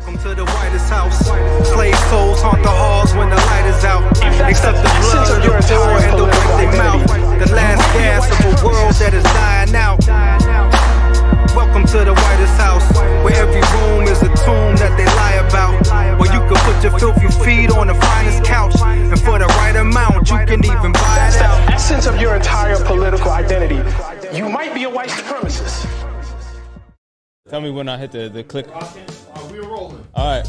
Welcome to the whitest house. Slave souls haunt the halls when the light is out. Except the blood of the poor and the way they mouth. The last gas of a world that is dying out. Welcome to the whitest house, where every room is a tomb that they lie about. Where you can put your filthy feet on the finest couch, and for the right amount, you can even buy it out. That's the essence of your entire political identity. You might be a white supremacist. Tell me when I hit the click. We're rolling. All right.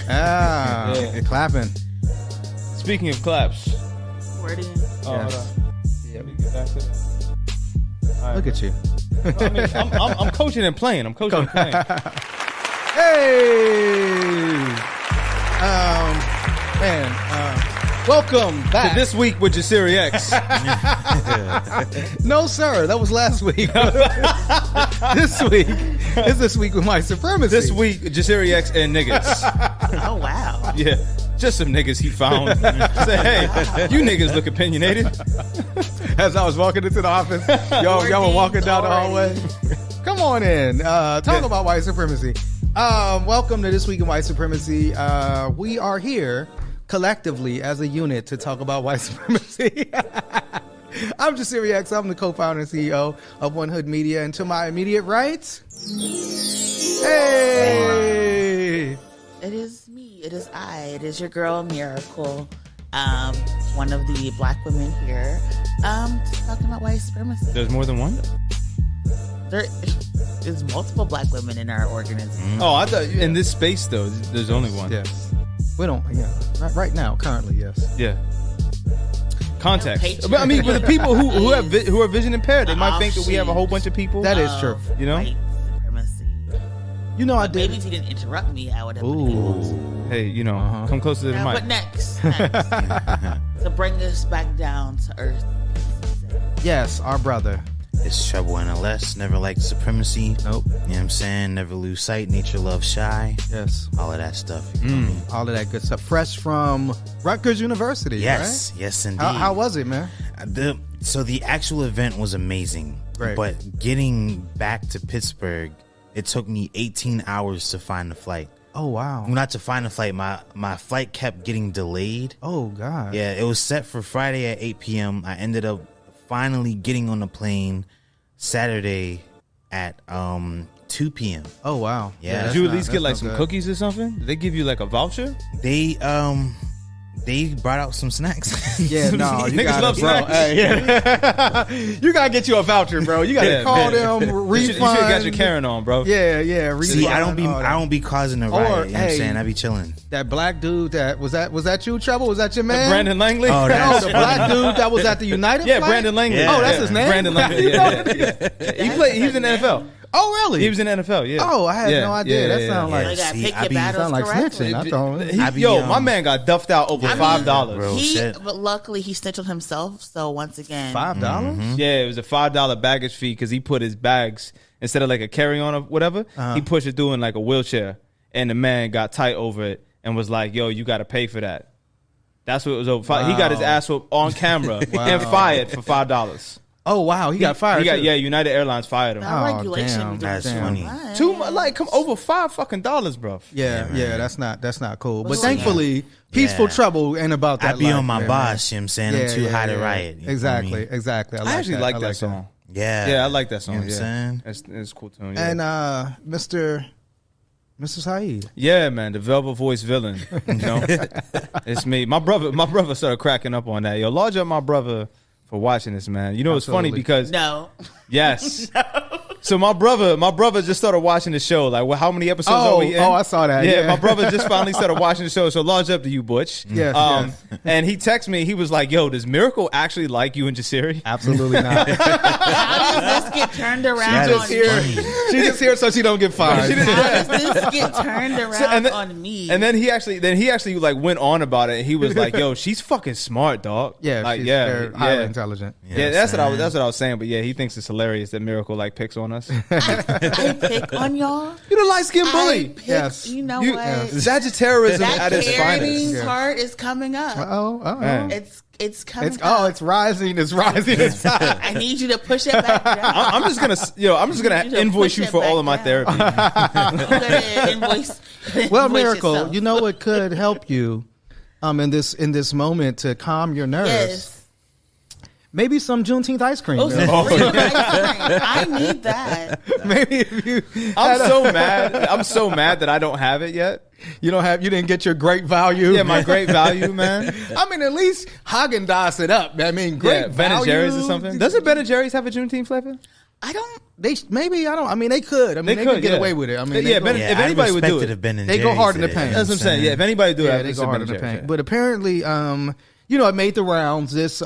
Yeah. Clapping. Speaking of claps. Wording. Oh, Yes. hold on. Let me get back to that. All right. Look at you. I mean, I'm coaching and playing. I'm coaching and playing. Hey! Welcome back. To This Week with Jasiri X. No, sir. That was last week. This week is This Week with White Supremacy. This week, Jasiri X and niggas. Oh, wow. Yeah. Just some niggas he found. Say, hey, you niggas look opinionated. As I was walking into the office, y'all were walking down the hallway. Come on in. Talk about white supremacy. Welcome to This Week in White Supremacy. We are here collectively as a unit to talk about white supremacy. I'm Jasiri X. I'm the co-founder and CEO of One Hood Media. And to my immediate right, hey! It is me. It is I. It is your girl, Miracle. One of the black women here. Just talking about white supremacy. There's more than one? There is multiple black women in our organization. Oh, I thought in this space, though, there's only one. Yes. We don't, right now, currently, yes. Yeah. Context. No, But I mean, for the people who are vision impaired, they might think that we have a whole bunch of people. That is true. You know? White supremacy. You know, I did. Maybe if you didn't interrupt me, I would have been able to. Hey, you know, come closer to the Now, mic. but next, to bring us back down to earth. Yes, our brother. It's trouble and less. Never liked supremacy. Nope. You know what I'm saying? Never lose sight. Nature loves shy. Yes. All of that stuff. You feel me? All of that good stuff. Fresh from Rutgers University, Yes. right? Yes, indeed. How was it, man? So the actual event was amazing. Great. But getting back to Pittsburgh, it took me 18 hours to find the flight. Oh, wow. Not to find the flight. My flight kept getting delayed. Oh, God. Yeah, it was set for Friday at 8 p.m. I ended up finally getting on the plane Saturday at 2 p.m. Oh, wow. Yeah. Did you at least get like some cookies or something? Did they give you like a voucher? They brought out some snacks. Yeah, no, you Niggas gotta, love bro. snacks. Hey, yeah. You gotta get you a voucher, bro. You gotta Yeah, call man. them, refund. You should have got your Karen on, bro. Yeah, refund. See, I don't all be causing a Or, riot. You know what I'm hey, saying? I be chilling. that black dude was that you, Trouble? Was that your man? Brandon Langley? Oh, No, that's the black dude that was at the United Yeah, flight? Brandon Langley. Yeah. Oh, that's his name? Brandon Langley. He was in the NFL. Oh, really? He was in the NFL, yeah. Oh, I had Yeah, no idea. yeah, That yeah, sound yeah. like You gotta See, pick I your be- battles sound like correctly. snitching. I thought. He- I be, yo, my man got duffed out over $5. Bro, shit. But luckily he snitched on himself. So once again, $5? Mm-hmm. Yeah, it was a $5 baggage fee because he put his bags, instead of like a carry-on or whatever, he pushed it through in like a wheelchair. And the man got tight over it and was like, yo, you got to pay for that. That's what it was over. Wow. He got his ass whooped on camera and fired for $5. Oh, wow. He got fired. too. United Airlines fired him. that Oh, regulation damn. be That's doing funny. right. Too much, like come over $5 bro. Yeah, man. that's not cool. But Well, thankfully, Peaceful Yeah. Trouble ain't about that. I be life, on my man. boss. You know what I'm saying? I'm too high to riot. You feel me? Exactly. I actually like that song. Yeah. Yeah, I like that song. You know what I'm yeah. saying? It's a cool tune. Yeah. And Mr. Saeed. Yeah, man, the velvet voice villain. You know, it's me. My brother started cracking up on that. Yo, large up my brother for watching this, man. You know, it's funny Absolutely. because No. yes. So my brother just started watching the show. Like, well, how many episodes are we in? Oh, I saw that. Yeah, my brother just finally started watching the show. So large up to you, Butch. Yes, yes. And he texted me. He was like, "Yo, does Miracle actually like you and Jasiri?" Absolutely not. How does this get turned around That on is me? funny. She just here so she don't get fired. How does this get turned around on me? And then he actually like went on about it. He was like, "Yo, she's fucking smart, dog." Yeah, like she's yeah, very yeah. highly intelligent. Yeah, that's what I was saying. But yeah, he thinks it's hilarious that Miracle like picks on on us. I pick on y'all. You're the light skinned I bully. pick, Yes. You know You, what? Sagittarianism That at its parenting finest. part is coming up. Man. It's coming up. It's rising. It's rising. It's I need you to push it back down. I'm just gonna You to invoice push you it for all back of my down. therapy. You gotta invoice Well, invoice Miracle, yourself. you know what could help you in this moment to calm your nerves? Yes. Maybe some Juneteenth ice cream. Oh, man. some free ice cream. I need that. Maybe if you I'm so mad. I'm so mad that I don't have it yet. you didn't get your great value. Yeah, my great value, man. I mean, at least Haagen-Dazs it up. I mean, great Yeah, Ben and value. Jerry's or something. Doesn't Ben and Jerry's have a Juneteenth flavor? I don't. They could. I mean, they could get yeah. away with it. I mean, Yeah, they Ben- go, if anybody would do it, they go hard in the paint. That's what I'm saying. Yeah, if anybody do it, they it's go a hard Ben in and the Jerry's, paint. yeah. But apparently, it made the rounds. This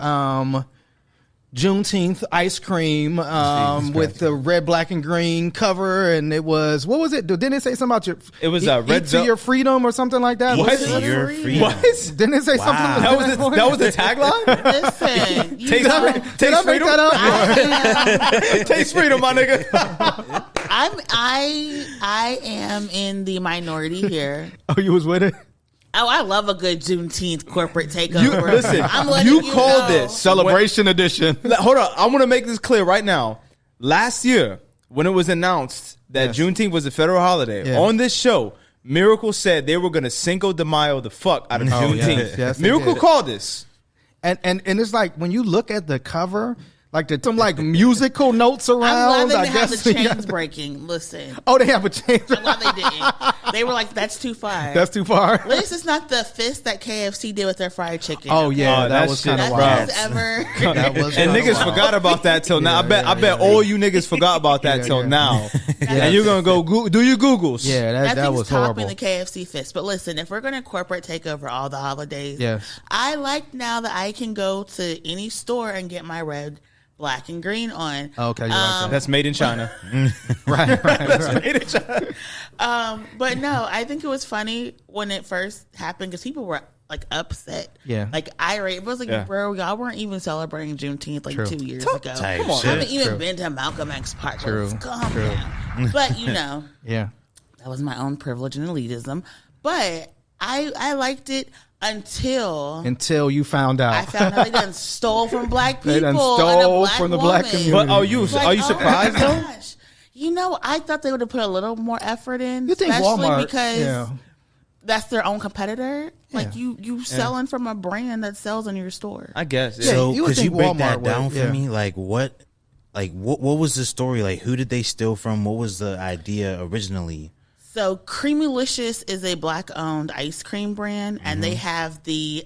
Juneteenth ice cream with the red, black, and green cover, and it was, what was it? Didn't it say something about your? It was, eat red to your freedom or something like that. What? Was it? Your freedom. What? Didn't it say something? Wow. That was the tagline. Listen. You Taste, know, Did I make that up? Taste freedom, my nigga. I am in the minority here. Oh, you was with it? Oh, I love a good Juneteenth corporate takeover. Listen, I'm letting you called know. this Celebration edition. Hold on, I want to make this clear right now. Last year, when it was announced that Yes. Juneteenth was a federal holiday, Yeah. on this show, Miracle said they were going to Cinco de Mayo the fuck out of Juneteenth. yes, they Miracle did. called this. And it's like when you look at the cover, like there's some like musical notes around. I'm glad they I didn't have the guess. chains breaking. Listen, Oh, they have a change. I'm glad they didn't. They were like, "That's too far." That's too far. At least it's not the fist that KFC did with their fried chicken. Oh okay? yeah, Oh, that that was shit kind of is wild. Best ever. That was And kinda niggas wild. forgot about that till now. I bet all you niggas forgot about that till now. And you're gonna go do your Googles. Yeah, That that thing's was topping horrible. the KFC fist. But listen, if we're going to corporate take over all the holidays, Yes. I like now that I can go to any store and get my red, black, and green on. Okay, you like that. That's made in China. right. Made in China. But no, I think it was funny when it first happened because people were like upset. Yeah. Like irate. It was like, Yeah. bro, y'all weren't even celebrating Juneteenth like True. 2 years ago. Type Come on. shit. I haven't even True. been to Malcolm X Park. True. Calm True. down. But Yeah. that was my own privilege and elitism. But I liked it until You found out. I found out they done stole from black people. They done and a stole black from the black woman. community. But are you It's like, surprised oh my though? gosh. You know, I thought they would have put a little more effort in. You think especially Walmart? because Yeah. that's their own competitor. Like Yeah. you selling from a brand that sells in your store. I guess. Yeah, So you would could you think break Walmart that would, down for yeah. me? What was the story? Like, who did they steal from? What was the idea originally? So Creamylicious is a black-owned ice cream brand, and they have the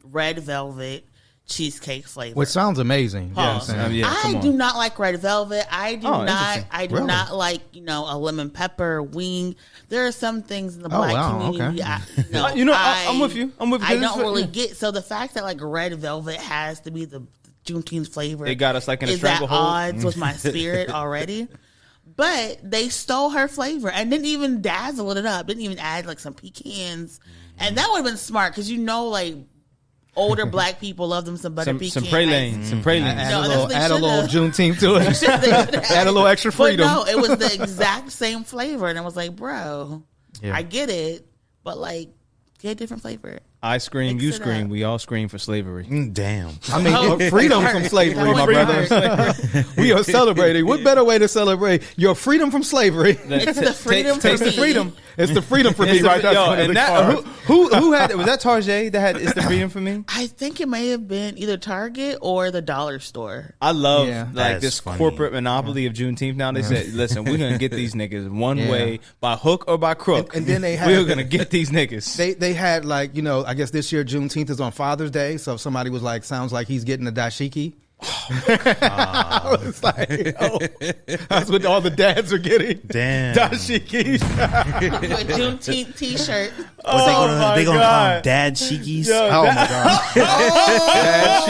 red velvet cheesecake flavor. Which sounds amazing. Pause. You know what I'm saying? Yeah, come I on. do not like red velvet. I do Oh, not. interesting. I do Really? not like a lemon pepper wing. There are some things in the Oh, black wow, community. okay. I'm with you. I'm with you. I This don't is- really get. So the fact that like red velvet has to be the Juneteenth flavor, It got us, like, in a is at stranglehold. odds with my spirit already. But they stole her flavor and didn't even dazzle it up. Didn't even add like some pecans, and that would have been smart because like older black people love them some butter pecan. some praline, some praline. Add, No, a that's little, what they add a little should've. Juneteenth to it. Add a little extra freedom. But no, it was the exact same flavor, and I was like, bro, Yeah. I get it, but like get a different flavor. I scream, Mix you it scream. up. We all scream for slavery. Damn. I mean, Oh, freedom that from hurt. slavery, my That brother. We are celebrating. What better way to celebrate your freedom from slavery? It's the freedom for Taste the me. freedom. It's the freedom for me, It's the- right? That's yo, one of and the that cards. who had it? Was that Tarjay that had "It's the freedom for me"? I think it may have been either Target or the dollar store. I love Yeah. like That's this funny. corporate monopoly of Juneteenth. Now they said, "Listen, we're gonna get these niggas one Yeah. way, by hook or by crook, And then they had- we're gonna get these niggas." They had like, I guess this year Juneteenth is on Father's Day, so if somebody was like, sounds like he's getting a dashiki. I was like, that's what all the dads are getting. Damn. Dashikis. A Juneteenth T-shirt. What they gonna call them? Dad shikis? Oh my god. Dad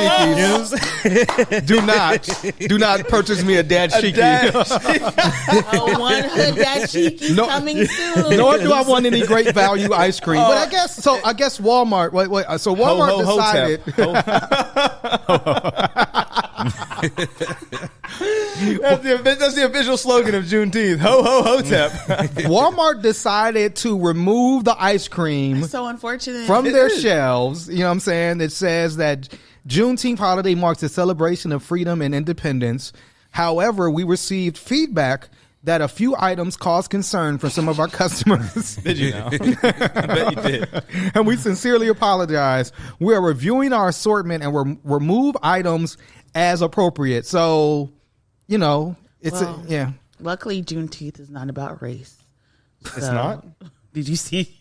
shikis. Do not purchase me a dad shiki. A one hood dashiki No. coming soon. Nor do I want any great value ice cream. But I guess Walmart. Wait. So Walmart Ho, ho, decided. hotep. That's the official slogan of Juneteenth. Ho, ho, hotep. Walmart decided to remove the ice cream So unfortunate. from their shelves. You know what I'm saying? It says that Juneteenth holiday marks a celebration of freedom and independence. However, we received feedback that a few items caused concern for some of our customers. Did you know? I bet you did. And we sincerely apologize. We are reviewing our assortment and we'll remove items as appropriate. So, you know, it's yeah. Luckily, Juneteenth is not about race. It's not? Did you see?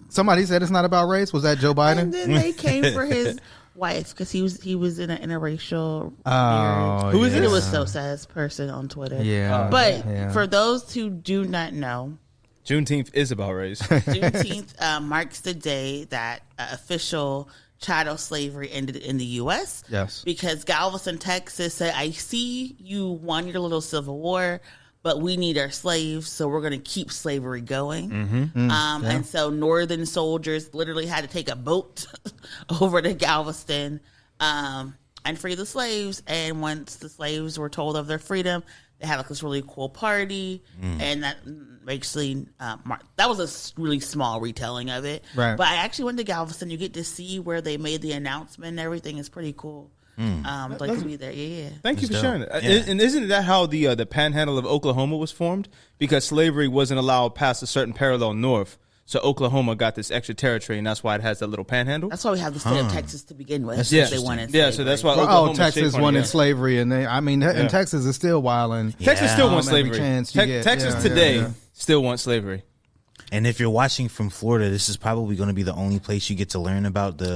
Somebody said it's not about race. Was that Joe Biden? And then they came for his wife because he was in an interracial Oh, marriage. Who is And it? it was so sad person on Twitter. Yeah. But Yeah. for those who do not know, Juneteenth is about race. Juneteenth marks the day that official chattel slavery ended in the U.S. Yes. Because Galveston, Texas said, I see you won your little civil war, but we need our slaves, so we're going to keep slavery going. And so northern soldiers literally had to take a boat over to Galveston and free the slaves. And once the slaves were told of their freedom, they had like this really cool party, and that actually that was a really small retelling of it. Right. But I actually went to Galveston. You get to see where they made the announcement and everything. It's pretty cool. Like to be there. Yeah. Thank you for dope. sharing it. Yeah. And isn't that how the panhandle of Oklahoma was formed? Because slavery wasn't allowed past a certain parallel north. So Oklahoma got this extra territory, and that's why it has that little panhandle. That's why we have the state of Texas to begin with. That's They interesting. wanted Yeah, so that's why Oh, Oklahoma's Texas shaped on wanted it. slavery, and and Texas is still wilding. Texas still wants Every slavery. chance you get. Texas Yeah, today yeah. still wants slavery. And if you're watching from Florida, this is probably going to be the only place you get to learn about the.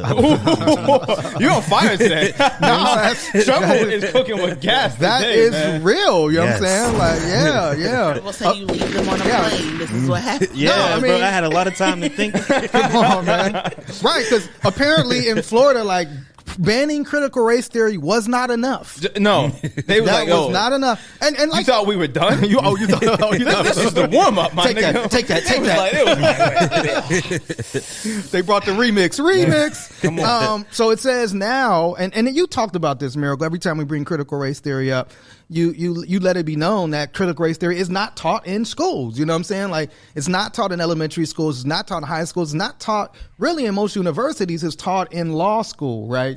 You're on fire today. Trouble is cooking with gas. That today, is man. real. You know what I'm Yes. saying? Like, yeah. People say you leave them on a yeah. plane. This is what happens. Yeah, No, I bro, mean- I had a lot of time to think. Come on, man. Right, because apparently in Florida, like, banning critical race theory was not enough. No, they were That like, was "Oh, not enough. And you like, thought we were done? you thought This is the warm up, my Take nigga. that, take that, take It was that. like- it was- They brought the remix. Come on. So it says now, and you talked about this, Miracle. Every time we bring critical race theory up, you let it be known that critical race theory is not taught in schools. You know what I'm saying? Like, it's not taught in elementary schools. It's not taught in high schools. It's not taught really in most universities. It's taught in law school, right?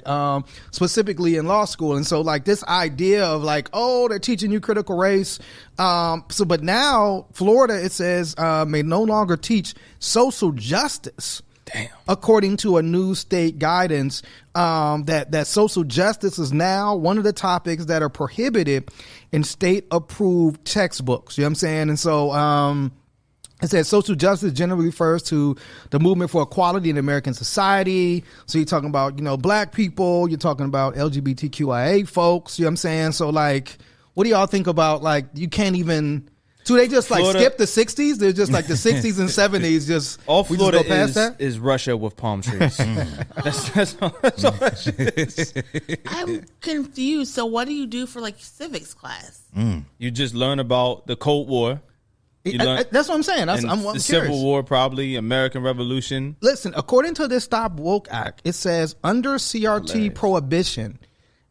Specifically in law school. And so like this idea of like, oh, they're teaching you critical race. But now Florida, it says, may no longer teach social justice. Damn. According to a new state guidance, that social justice is now one of the topics that are prohibited in state-approved textbooks. You know what I'm saying? And so it says social justice generally refers to the movement for equality in American society. So you're talking about, black people. You're talking about LGBTQIA folks. You know what I'm saying? So, like, what do y'all think about, like, you can't even... So they just like Florida- skip the 60s? They're just like the 60s and 70s. Just All we Florida just go past that? is Russia with palm trees. That's all that shit is. I'm confused. So what do you do for like civics class? You just learn about the Cold War. You learn, That's what I'm saying. and I'm the curious. Civil War, probably American Revolution. Listen, according to this Stop Woke Act, it says under CRT Hilarious. prohibition,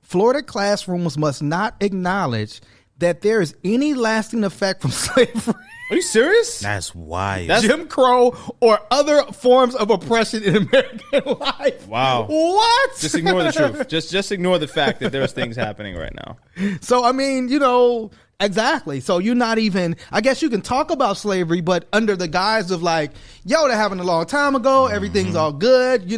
Florida classrooms must not acknowledge that there is any lasting effect from slavery, Are you serious? That's wild. Jim Crow, or other forms of oppression in American life. Wow. What? Just ignore the truth. Just ignore the fact that there's things happening right now. So, I mean, exactly. So you're not even, I guess you can talk about slavery, but under the guise of like, yo, that happened a long time ago. Everything's all good.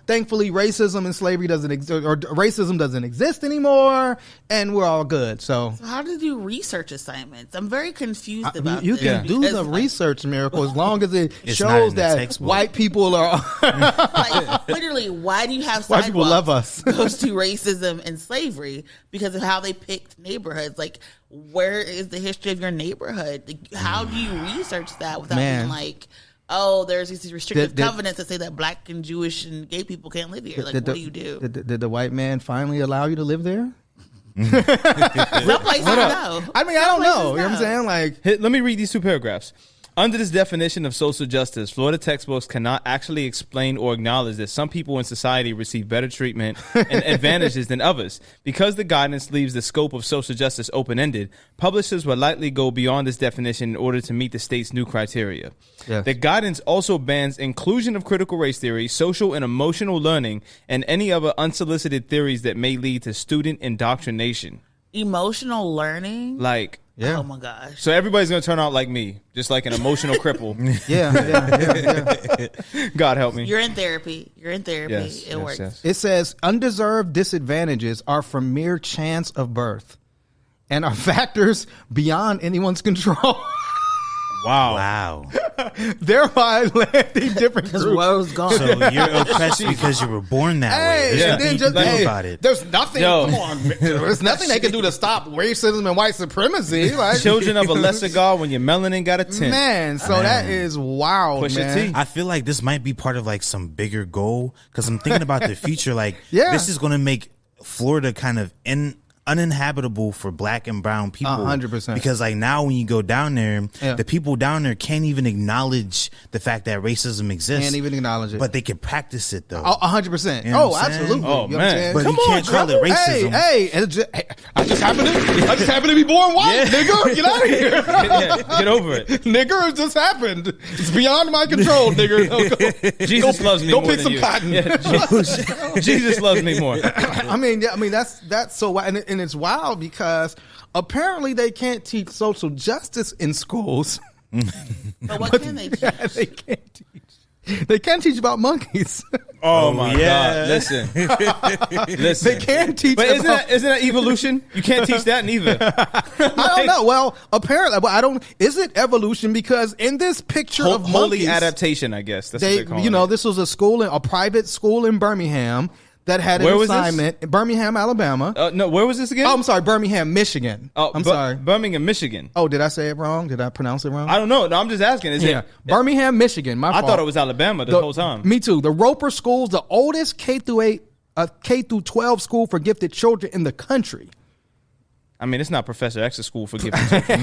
Thankfully racism and slavery doesn't exist, or racism doesn't exist anymore, and we're all good. So So how to do research assignments? I'm very confused about you this. can do because, the like, research, Miracle, as long as it It's not shows in the that textbook. white people are, Like, literally, why do you have white people sidewalks love us. goes to racism and slavery because of how they picked neighborhoods. Like, where is the history of your neighborhood? Like, how do you research that without Man. being like, oh, there's these restrictive Did- covenants that say that black and Jewish and gay people can't live here? Like, what do you do? Did the white man finally allow you to live there? Some places know. I mean, I don't know. You know what I'm know. saying? Like, Let me read these two paragraphs. Under this definition of social justice, Florida textbooks cannot actually explain or acknowledge that some people in society receive better treatment and advantages than others. Because the guidance leaves the scope of social justice open-ended, publishers will likely go beyond this definition in order to meet the state's new criteria. Yes. The guidance also bans inclusion of critical race theory, social and emotional learning, and any other unsolicited theories that may lead to student indoctrination. Emotional learning? Like... Yeah. Oh my gosh. So everybody's going to turn out like me, just like an emotional cripple. Yeah. God help me. You're in therapy. It works. Yes. It says undeserved disadvantages are from mere chance of birth and are factors beyond anyone's control. Wow. Thereby landing different Because groups. woe's gone. So you're oppressed because you were born that way. There's yeah. nothing you can do about it. There's nothing. Yo. Come on, there's nothing they can do to stop racism and white supremacy. Like, Children of a lesser God when your melanin got a 10. man. So that is wild, Push man. your T. I feel like this might be part of like some bigger goal because I'm thinking about the future. Like, Yeah. this is going to make Florida kind of uninhabitable for black and brown people. 100%. Because like now when you go down there, Yeah. the people down there can't even acknowledge the fact that racism exists. Can't even acknowledge it. But they can practice it though. 100%. You know what I'm saying? Absolutely. Oh, You know what I'm man. saying? But Come you can't on, call it brother. racism. Hey, I just happen to be born white, nigga. Get out of here. Yeah, get over it. Nigga, it just happened. It's beyond my control, nigga. Jesus loves me Go more pick than some you. cotton. Yeah, Jesus loves me more. I mean, that's so wild. And it's wild because apparently they can't teach social justice in schools. But what can they teach? They can't teach. They can't teach about monkeys. Oh my yeah. God. Listen. They can't teach But isn't about... that evolution? You can't teach that neither. I don't know. Well, apparently, but I don't. Is it evolution? Because in this picture of Holy monkeys, adaptation, I guess. That's what they, they're calling it. this was a private school in Birmingham that had an Where was this? assignment in Birmingham, Alabama. No, where was this again? Oh, I'm sorry, Birmingham, Michigan. I'm sorry. Birmingham, Michigan. Oh, did I say it wrong? Did I pronounce it wrong? I don't know. No, I'm just asking. Is Yeah, it? Birmingham, Michigan. My I fault. thought it was Alabama the whole time. Me too. The Roper School's the oldest K through 12 school for gifted children in the country. I mean, it's not Professor X's school for gifted children.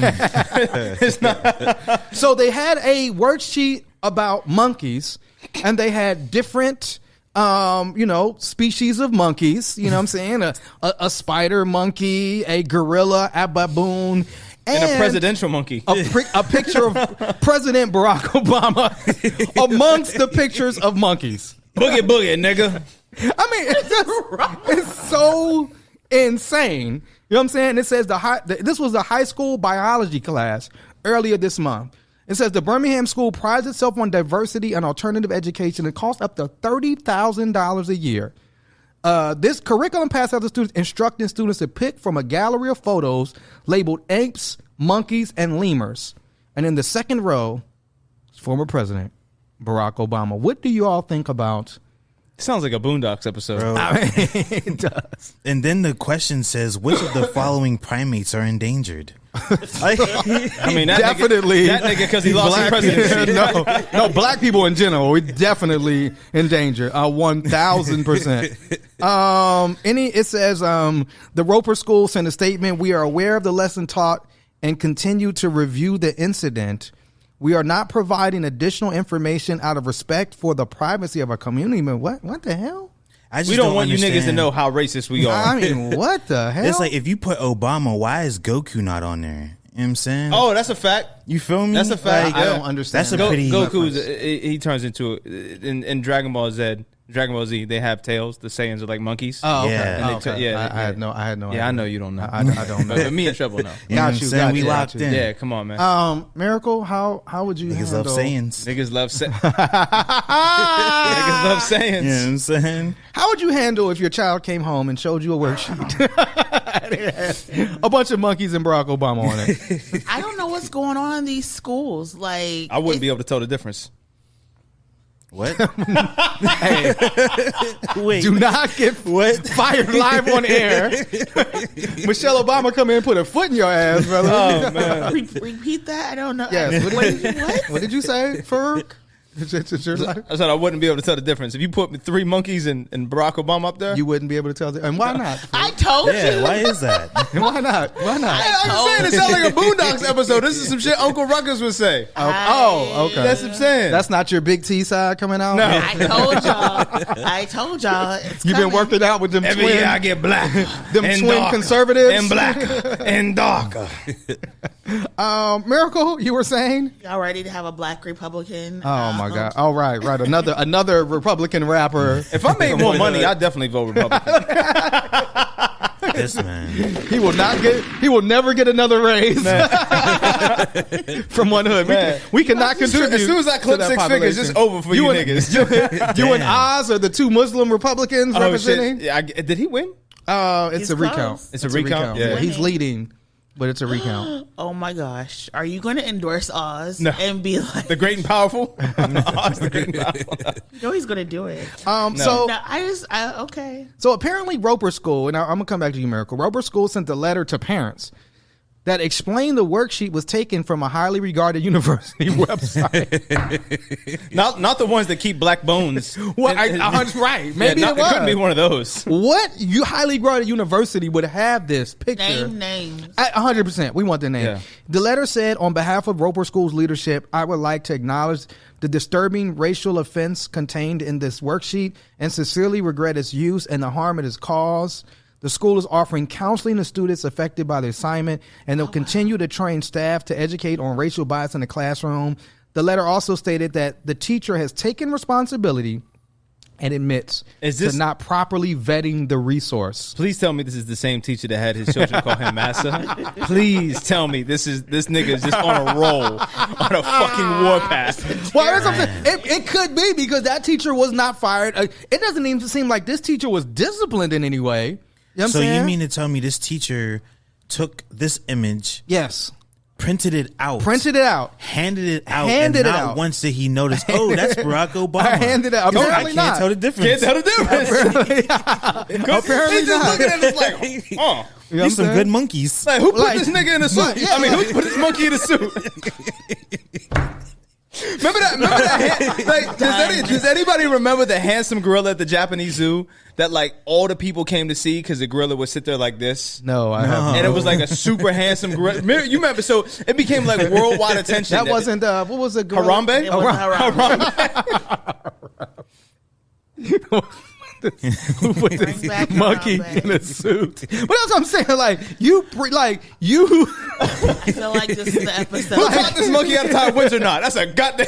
It's not. So they had a worksheet about monkeys, and they had different, species of monkeys. You know what I'm saying? A spider monkey, a gorilla, a baboon, And a presidential monkey. a picture of President Barack Obama amongst the pictures of monkeys. Boogie, nigga. I mean, it's so insane. You know what I'm saying? It says this was a high school biology class earlier this month. It says the Birmingham school prides itself on diversity and alternative education. It costs up to $30,000 a year. This curriculum passes out to students, instructing students to pick from a gallery of photos labeled apes, monkeys, and lemurs. And in the second row, former President Barack Obama. What do you all think about? Sounds like a Boondocks episode. Bro. It does. And then the question says, which of the following primates are endangered? I mean, that Definitely. That nigga, because he lost the presidency. no, black people in general, we definitely in danger. 1,000%. It says the Roper School sent a statement. We are aware of the lesson taught and continue to review the incident. We are not providing additional information out of respect for the privacy of our community. Man, what the hell? We don't want you niggas to know how racist we are. I mean, what the hell? It's like, if you put Obama, why is Goku not on there? You know what I'm saying? Oh, that's a fact. You feel me? That's a fact. Like, I don't understand. That's a that. pretty... Goku's he turns into in Dragon Ball Z. Dragon Ball Z, they have tails. The Saiyans are like monkeys. Oh, okay. Yeah. And Okay. I had no idea. Yeah, I know you don't know. I don't know. But me and Treble know. You know what I'm Got you, saying? got We you, locked got you. in. Yeah, come on, man. Miracle, how would you Niggas handle? love sayings. Niggas love Niggas love Saiyans. You know what I'm saying? How would you handle if your child came home and showed you a worksheet? A bunch of monkeys and Barack Obama on it. I don't know what's going on in these schools. Like, I wouldn't be able to tell the difference. What? Hey, Wait. do not get fired live on air. Michelle Obama come in and put a foot in your ass, brother. Oh man. repeat that. I don't know. Yes. What? What did you say, Ferg? It's your life. I said I wouldn't be able to tell the difference. If you put 3 monkeys and Barack Obama up there, You wouldn't be able to tell. And why not? I told Yeah, you. why is that? Why not? Why not? I'm saying it sounds like a Boondocks episode. This is some shit Uncle Ruckus would say. Oh, okay. That's what I'm saying. That's not your big T side coming out? No. I told y'all. It's You've been coming. working out with them Every twin, year I get black, them and twin darker, conservatives. and blacker, and darker. Miracle, you were saying? Y'all ready to have a black Republican? Oh my God! All right. Another Republican rapper. If I made more money, I'd definitely vote Republican. This man. He will never get another raise from one hood. Man. We cannot contribute. As soon as I clip to that 6 figures, it's population. over for you and, niggas. You and Oz are the 2 Muslim Republicans Oh, representing. shit. Yeah, did he win? It's He's a recount. close. It's a recount? Yeah. He's leading, but it's a recount. Oh my gosh. Are you going to endorse Oz No. and be like, The great and powerful? Oz, the great and powerful. you know he's going to do it? So No, okay. So apparently Roper School, and I'm going to come back to you, Miracle. Roper School sent a letter to parents that explained the worksheet was taken from a highly regarded university website. Not the ones that keep black bones. Well, right. Maybe it was. It couldn't be one of those. What highly regarded university would have this picture? Name names. 100%. We want the name. Yeah. The letter said, on behalf of Roper School's leadership, I would like to acknowledge the disturbing racial offense contained in this worksheet and sincerely regret its use and the harm it has caused. The school is offering counseling to students affected by the assignment, and they'll continue to train staff to educate on racial bias in the classroom. The letter also stated that the teacher has taken responsibility and admits to not properly vetting the resource. Please tell me this is the same teacher that had his children call him master. Please tell me this nigga is just on a roll, on a fucking warpath. Well, that's what I'm saying. It could be because that teacher was not fired. It doesn't even seem like this teacher was disciplined in any way. You know what I'm saying? You mean to tell me this teacher took this image, yes, printed it out, handed it out, and not once did he notice, oh, that's Barack Obama. Handed it out. Apparently I not. can't tell the difference. Can't tell the difference. Apparently He's just not. looking at it like, oh. You know These some what I'm good monkeys. Like, who put Like- this nigga in a suit? Like, yeah, I mean, like- who put this monkey in a suit? Remember that? Like, does anybody remember the handsome gorilla at the Japanese zoo that like all the people came to see because the gorilla would sit there like this? No, I haven't. And it was like a super handsome gorilla. You remember? So it became like worldwide attention. That wasn't, what was the gorilla? Harambe? It was Harambe. Who put Bring this back monkey Harambe. in a suit? But that's what I'm saying. Like you. I feel like this is the episode. Who taught this monkey how to tie Windsor knot? That's a goddamn.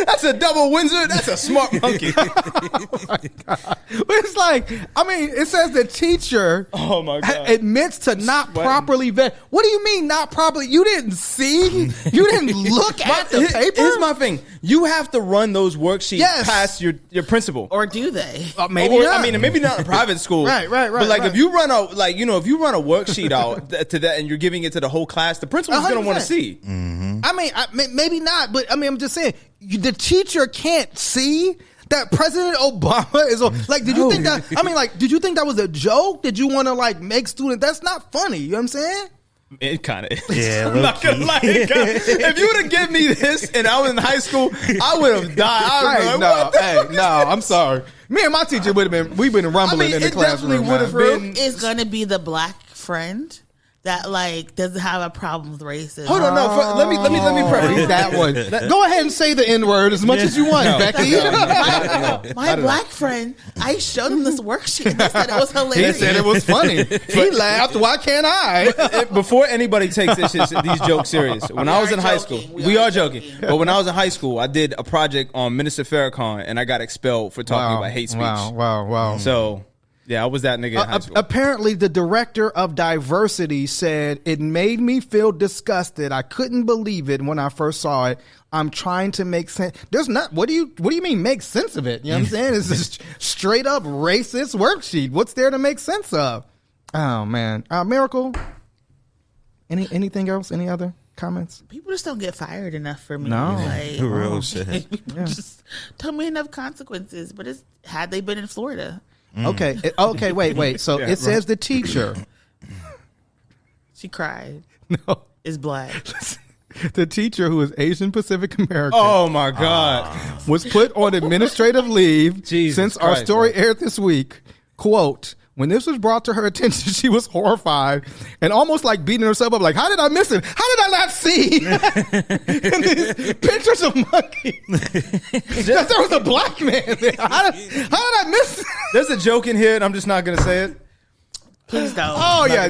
That's a double Windsor. That's a smart monkey. Oh my God. But it's like, I mean, it says the teacher Oh my God. admits to not properly vet. What do you mean not properly? You didn't see? You didn't look at the paper? Here's my thing. You have to run those worksheets Yes. past your principal. Or do they? Maybe not. I mean, maybe not in private school. Right. But like, right. if you run a if you run a worksheet out to that and you're giving it to the whole class, the principal's going to want to 100%. see. I mean, maybe not, but I mean, I'm just saying, the teacher can't see that President Obama is on. Like, did you think that? I mean, like, did you think that was a joke? Did you want to like make students? That's not funny. You know what I'm saying? It kind of is. Yeah, I'm not gonna lie. If you would have given me this and I was in high school, I would have died. I would have been like, what the fuck? I'm sorry. Me and my teacher would have been. We've been rumbling in the it definitely classroom. would have man. been. Is going to be the black friend that like doesn't have a problem with racism. Hold on, no. Let me preface That one. Go ahead and say the N word as much as you want, Becky. My black friend, I showed him this worksheet and they said it was He hilarious. said it was funny. He laughed. Why can't I? Before anybody takes these jokes serious, when I was in high school, joking. we are joking. But when I was in high school, I did a project on Minister Farrakhan, and I got expelled for talking about hate speech. Wow. So, yeah, I was that nigga in high school. Apparently, the director of diversity said, it made me feel disgusted. I couldn't believe it when I first saw it. I'm trying to make sense. There's not. What do you mean make sense of it? You know what I'm saying? It's just straight up racist worksheet. What's there to make sense of? Oh man, Miracle. Anything else? Any other comments? People just don't get fired enough for me. No. Like, Real shit. people just tell me enough consequences. But it's had they been in Florida. Okay. Wait. So it says the teacher. She cried. No. Is black. The teacher, who is Asian Pacific American, Oh my God. was put on administrative leave Jesus since our Christ, story bro. aired this week. Quote, when this was brought to her attention, she was horrified and almost like beating herself up. Like, how did I miss it? How did I not see in these pictures of monkeys that there was a black man there? How did I miss it? There's a joke in here, and I'm just not gonna say it. Please don't. Oh yeah.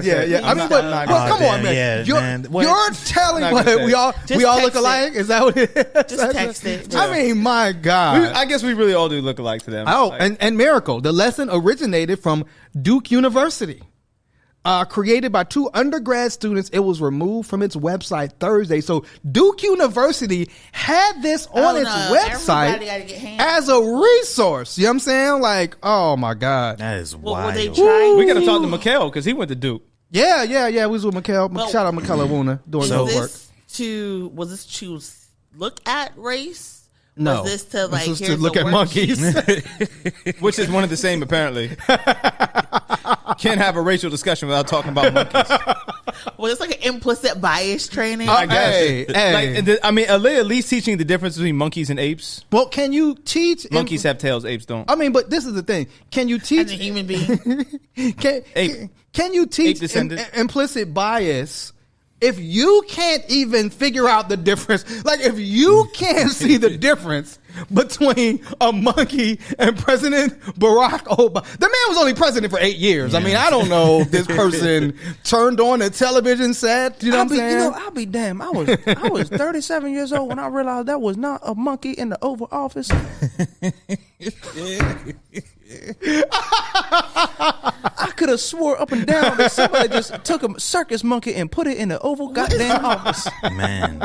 I mean, but come on, man. Yeah, You're, man. What? you're telling Not what gonna say we all Just look text alike. Is that what it is? Just text it. I mean, my God. I guess we really all do look alike to them. Oh, Like, and Miracle. The lesson originated from Duke University. Created by 2 undergrad students, it was removed from its website Thursday. So Duke University had this on its website Everybody gotta get hands. as a resource. You know what I'm saying? Like, oh my God. That is What wild. were they trying? we gotta talk to Mikhail because he went to Duke. Yeah. We was with Mikhail. Well, Shout out Mikhail Wuna doing Is good work. this was this to look at race? No. Was this to like This was here's to look the at worksheet? monkeys. Which is one of the same, apparently. Can't have a racial discussion without talking about monkeys. Well, it's like an implicit bias training. I guess. Hey. Like, I mean, are they at least teaching the difference between monkeys and apes? Well, can you teach? Monkeys have tails, apes don't. I mean, but this is the thing. Can you As teach? a human being. Can you teach Ape descendant. implicit bias if you can't even figure out the difference? Like, if you can't see the difference between a monkey and President Barack Obama. The man was only president for 8 years. I mean, I don't know if this person turned on a television set. You know what I'm saying? I'll be damned. I was 37 years old when I realized that was not a monkey in the Oval Office. I could have swore up and down that somebody just took a circus monkey and put it in the Oval goddamn office. Man.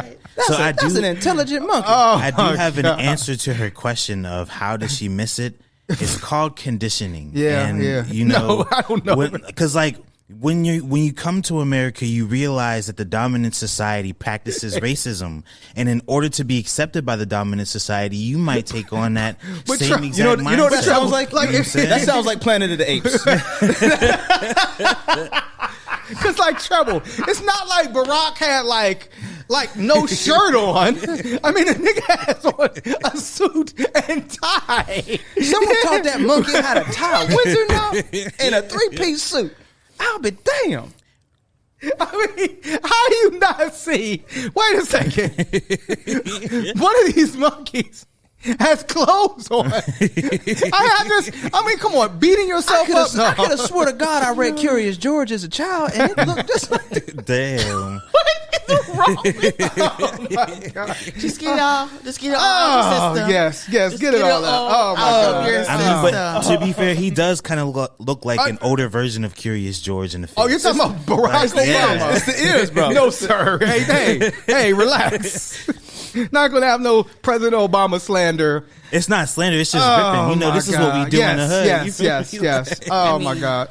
That's an intelligent monkey. I do have an answer to her question of how did she miss it. It's called conditioning. Yeah, and, yeah. You know, No, I don't know. Because like when you come to America, you realize that the dominant society practices racism, and in order to be accepted by the dominant society, you might take on that But same you exact You know what that mindset. sounds like? You know what I'm saying? That sounds like Planet of the Apes. Because like Treble, it's not like Barack had like no shirt on. I mean, the nigga has on a suit and tie. Someone taught that monkey how to tie a wizard now in a 3-piece suit. I'll be damned. I mean, how do you not see? Wait a second. One of these monkeys has clothes on. I mean, come on, beating yourself up. I could have swore to God I read Curious George as a child, and it looked just like Damn. Just get it all. Just get it all Oh, out of your system. yes, Just get it all out. Oh, my out of God. your I mean, but system. to be fair, he does kind of look like an older version of Curious George in the face. Oh, you're talking about Barack Like, yeah. Obama. It's the ears, bro. No, sir. Hey, relax. Not going to have no President Obama slander. It's not slander. It's just ripping. You know, my this is what we God. do in the hood. You feel Yes. me? Oh, my God.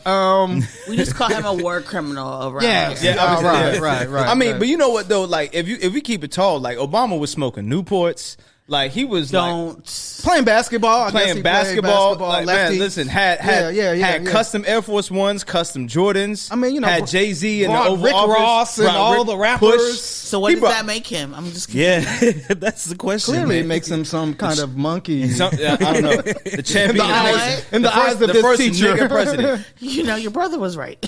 We just call him a war criminal around Yes. here. Yeah, obviously, right. I mean, right. but you know what though? Like, if we keep it tall, like Obama was smoking Newports. Like he was Don't. playing basketball. I guess playing he basketball. played Like, lefty. man, listen, had Yeah. custom Air Force Ones, custom Jordans. I mean, you know, had Jay-Z in the brought Oval Rick Office, Ross and brought all Rick the rappers. Push. So what He does brought- that make him? I'm just confused. Yeah, that's the question. Clearly, it man. makes him some kind of monkey. I don't know. The champion In the of the eyes- nation. in the eyes of the this first teacher. nigga president. You know, your brother was right.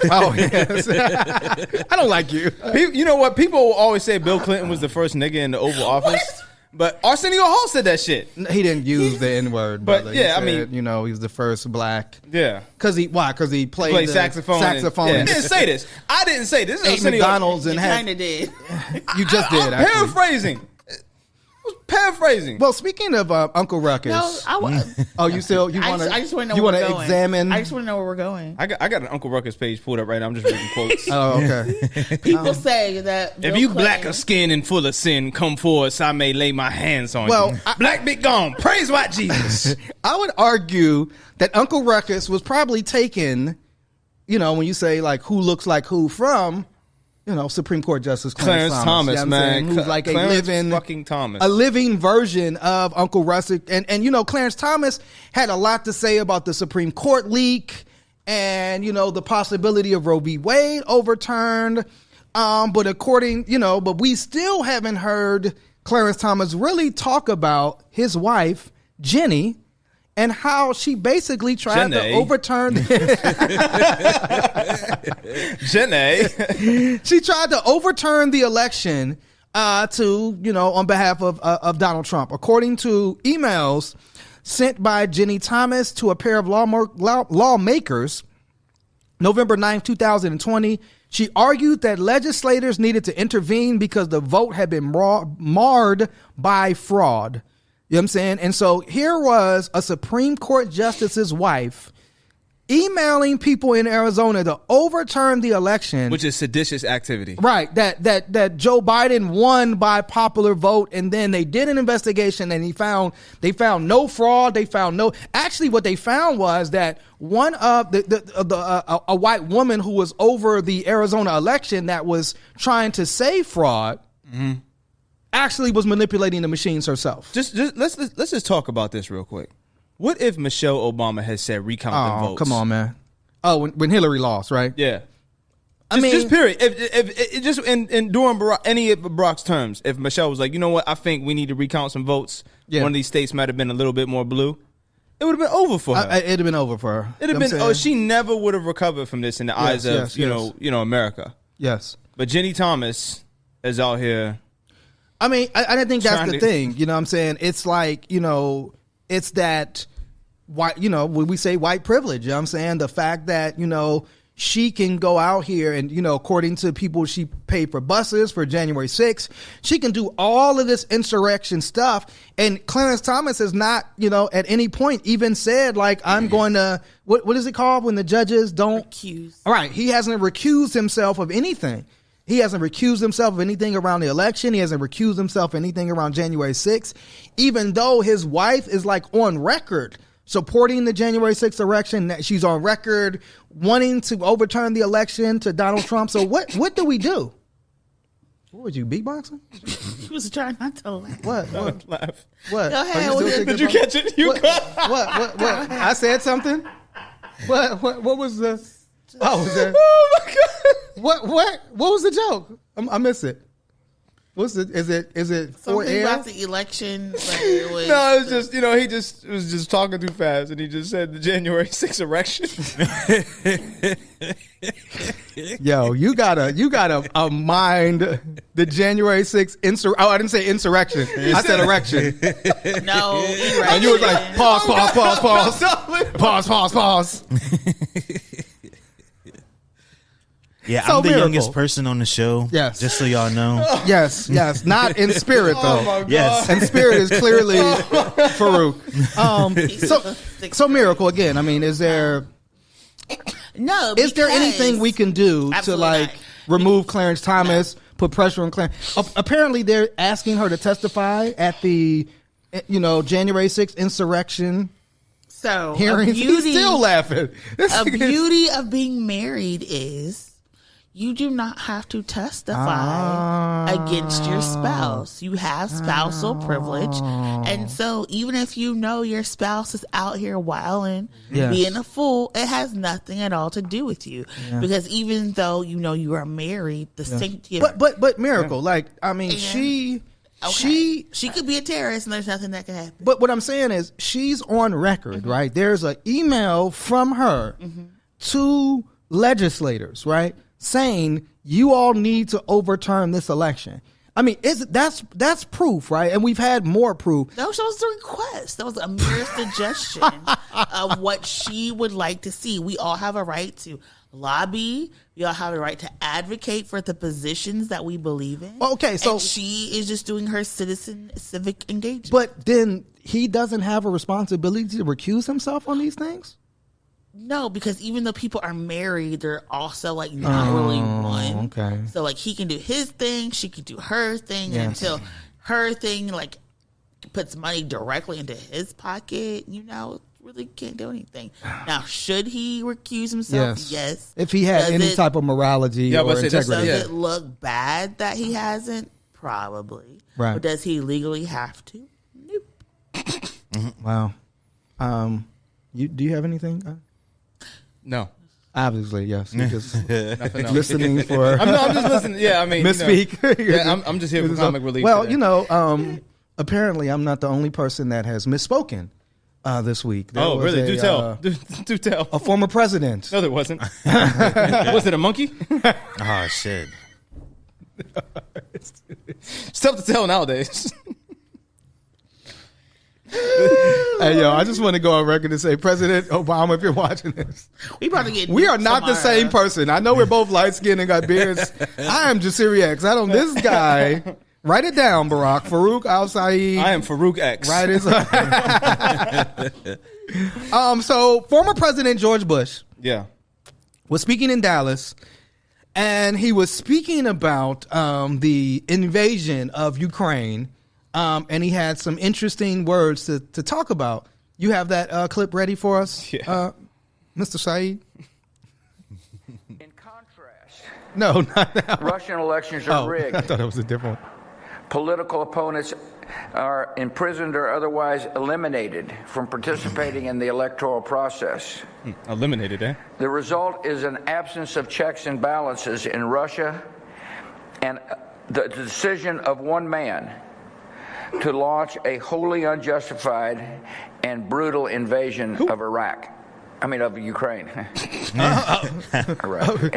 Oh, yes. I don't like you. You know what? People will always say Bill Clinton was the first nigga in the Oval Office. But Arsenio Hall said that shit. He didn't use the N-word, But, brother. yeah, I He mean- said, you know, he was the first black. Yeah. Because he played Play the saxophone. Saxophone. Yeah. I didn't say this. I didn't say this. This is Ate Arsenio. McDonald's You and kind had. of did. You just did. I'm actually. paraphrasing. I was paraphrasing. Well, speaking of Uncle Ruckus. No, I was. Oh, you want I just want to know you where want we're to going. examine? I just want to know where we're going. I got an Uncle Ruckus page pulled up right now. I'm just reading quotes. Oh, okay. People say that If Bill you Clinton- black of skin and full of sin, come forward so I may lay my hands on Well, you. Black be gone. Praise white Jesus. I would argue that Uncle Ruckus was probably taken, you know, when you say like who looks like who from, you know, Supreme Court Justice Clarence Thomas, you know what I'm man. saying? Who's like Clarence a fucking Thomas. living version of Uncle Ruckus. And you know, Clarence Thomas had a lot to say about the Supreme Court leak and, you know, the possibility of Roe v. Wade overturned. But but we still haven't heard Clarence Thomas really talk about his wife, Jenny, and how she basically tried to overturn. Jenny. She tried to overturn the election on behalf of Donald Trump. According to emails sent by Jenny Thomas to a pair of lawmakers, November 9th, 2020, she argued that legislators needed to intervene because the vote had been marred by fraud. You know what I'm saying? And so here was a Supreme Court justice's wife emailing people in Arizona to overturn the election, which is seditious activity. Right. That Joe Biden won by popular vote, and then they did an investigation and they found no fraud. They found actually what they found was that one of a white woman who was over the Arizona election that was trying to say fraud actually was manipulating the machines herself. Let's just talk about this real quick. What if Michelle Obama had said recount the votes? Come on, man. Oh, when Hillary lost, right? Yeah. Just period. If just in during any of Barack's terms, if Michelle was like, you know what, I think we need to recount some votes. Yeah. One of these states might have been a little bit more blue. It would have been over for her. It'd have been over for her. It'd have been. She never would have recovered from this in the eyes of America. Yes. But Jenny Thomas is out here. I mean, I think that's the thing. You know what I'm saying? It's like, it's that white, when we say white privilege, you know what I'm saying? The fact that, she can go out here and, according to people she paid for buses for January 6th, she can do all of this insurrection stuff. And Clarence Thomas has not, at any point even said, like, I'm going to, what is it called when the judges don't? Recuse. All right. He hasn't recused himself of anything. He hasn't recused himself of anything around the election. He hasn't recused himself of anything around January 6th, even though his wife is like on record supporting the January 6th election. She's on record wanting to overturn the election to Donald Trump. So what do we do? What was you, beatboxing? He was trying not to laugh. What? Laugh. What? Go ahead. Did you catch it? What? I said something? What was the... Oh, oh my God! What was the joke? I missed it. What's it? Is it for something air? about the election? Like No, it's just he just was just talking too fast, and he just said the January 6th erection. Yo, you gotta mind the January 6th I didn't say insurrection. I said erection. No, And you was like pause. Yeah, So I'm the Miracle. youngest person on the show. Yes. Just so y'all know. Yes. Not in spirit though. Oh my God. Yes. And spirit is clearly Farouk. So Miracle again. I mean, is there anything we can do to like remove Clarence Thomas, put pressure on Clarence? Apparently, they're asking her to testify at the January 6th insurrection. So hearings. He's still laughing. A beauty of being married is you do not have to testify against your spouse. You have spousal privilege. And so even if your spouse is out here wilding, being a fool, it has nothing at all to do with you. Yeah. Because even though you are married, the sanctity of... But Miracle, like, I mean, she could be a terrorist and there's nothing that can happen. But what I'm saying is she's on record, right? There's an email from her to legislators, right? Saying you all need to overturn this election. I mean, that's proof, right? And we've had more proof. That was the request. That was a mere suggestion of what she would like to see. We all have a right to lobby. We all have a right to advocate for the positions that we believe in. Okay, so and she is just doing her civic engagement. But then he doesn't have a responsibility to recuse himself on these things? No, because even though people are married, they're also like not really one. Okay. So like he can do his thing, she can do her thing, and until her thing like puts money directly into his pocket, really can't do anything. Now, should he recuse himself? Yes. If he had any type of morality or integrity. Does it look bad that he hasn't? Probably. Right. But does he legally have to? Nope. Wow. Do you have anything? No. Obviously, yes. You're just listening for. I'm just listening. Yeah, I mean, misspeak. Yeah, I'm just here for comic relief. Well, today. Apparently, I'm not the only person that has misspoken this week. There Oh, was really? a, Do tell. Do tell. A former president. No, there wasn't. Was it a monkey? Oh shit. It's tough to tell nowadays. Hey, yo, I just want to go on record and say, President Obama, if you're watching this, we are not the same person. I know we're both light skinned and got beards. I am Jasiri X. This guy, write it down, Barack. Farouk Al-Saeed. I am Farouk X. Right. So former President George Bush was speaking in Dallas, and he was speaking about the invasion of Ukraine. And he had some interesting words to talk about. You have that clip ready for us, Mr. Saeed? In contrast, no, not that. Russian elections are rigged. I thought it was a different one. Political opponents are imprisoned or otherwise eliminated from participating in the electoral process. Eliminated, eh? The result is an absence of checks and balances in Russia and the decision of one man to launch a wholly unjustified and brutal invasion of Iraq. I mean, of Ukraine. Iraq.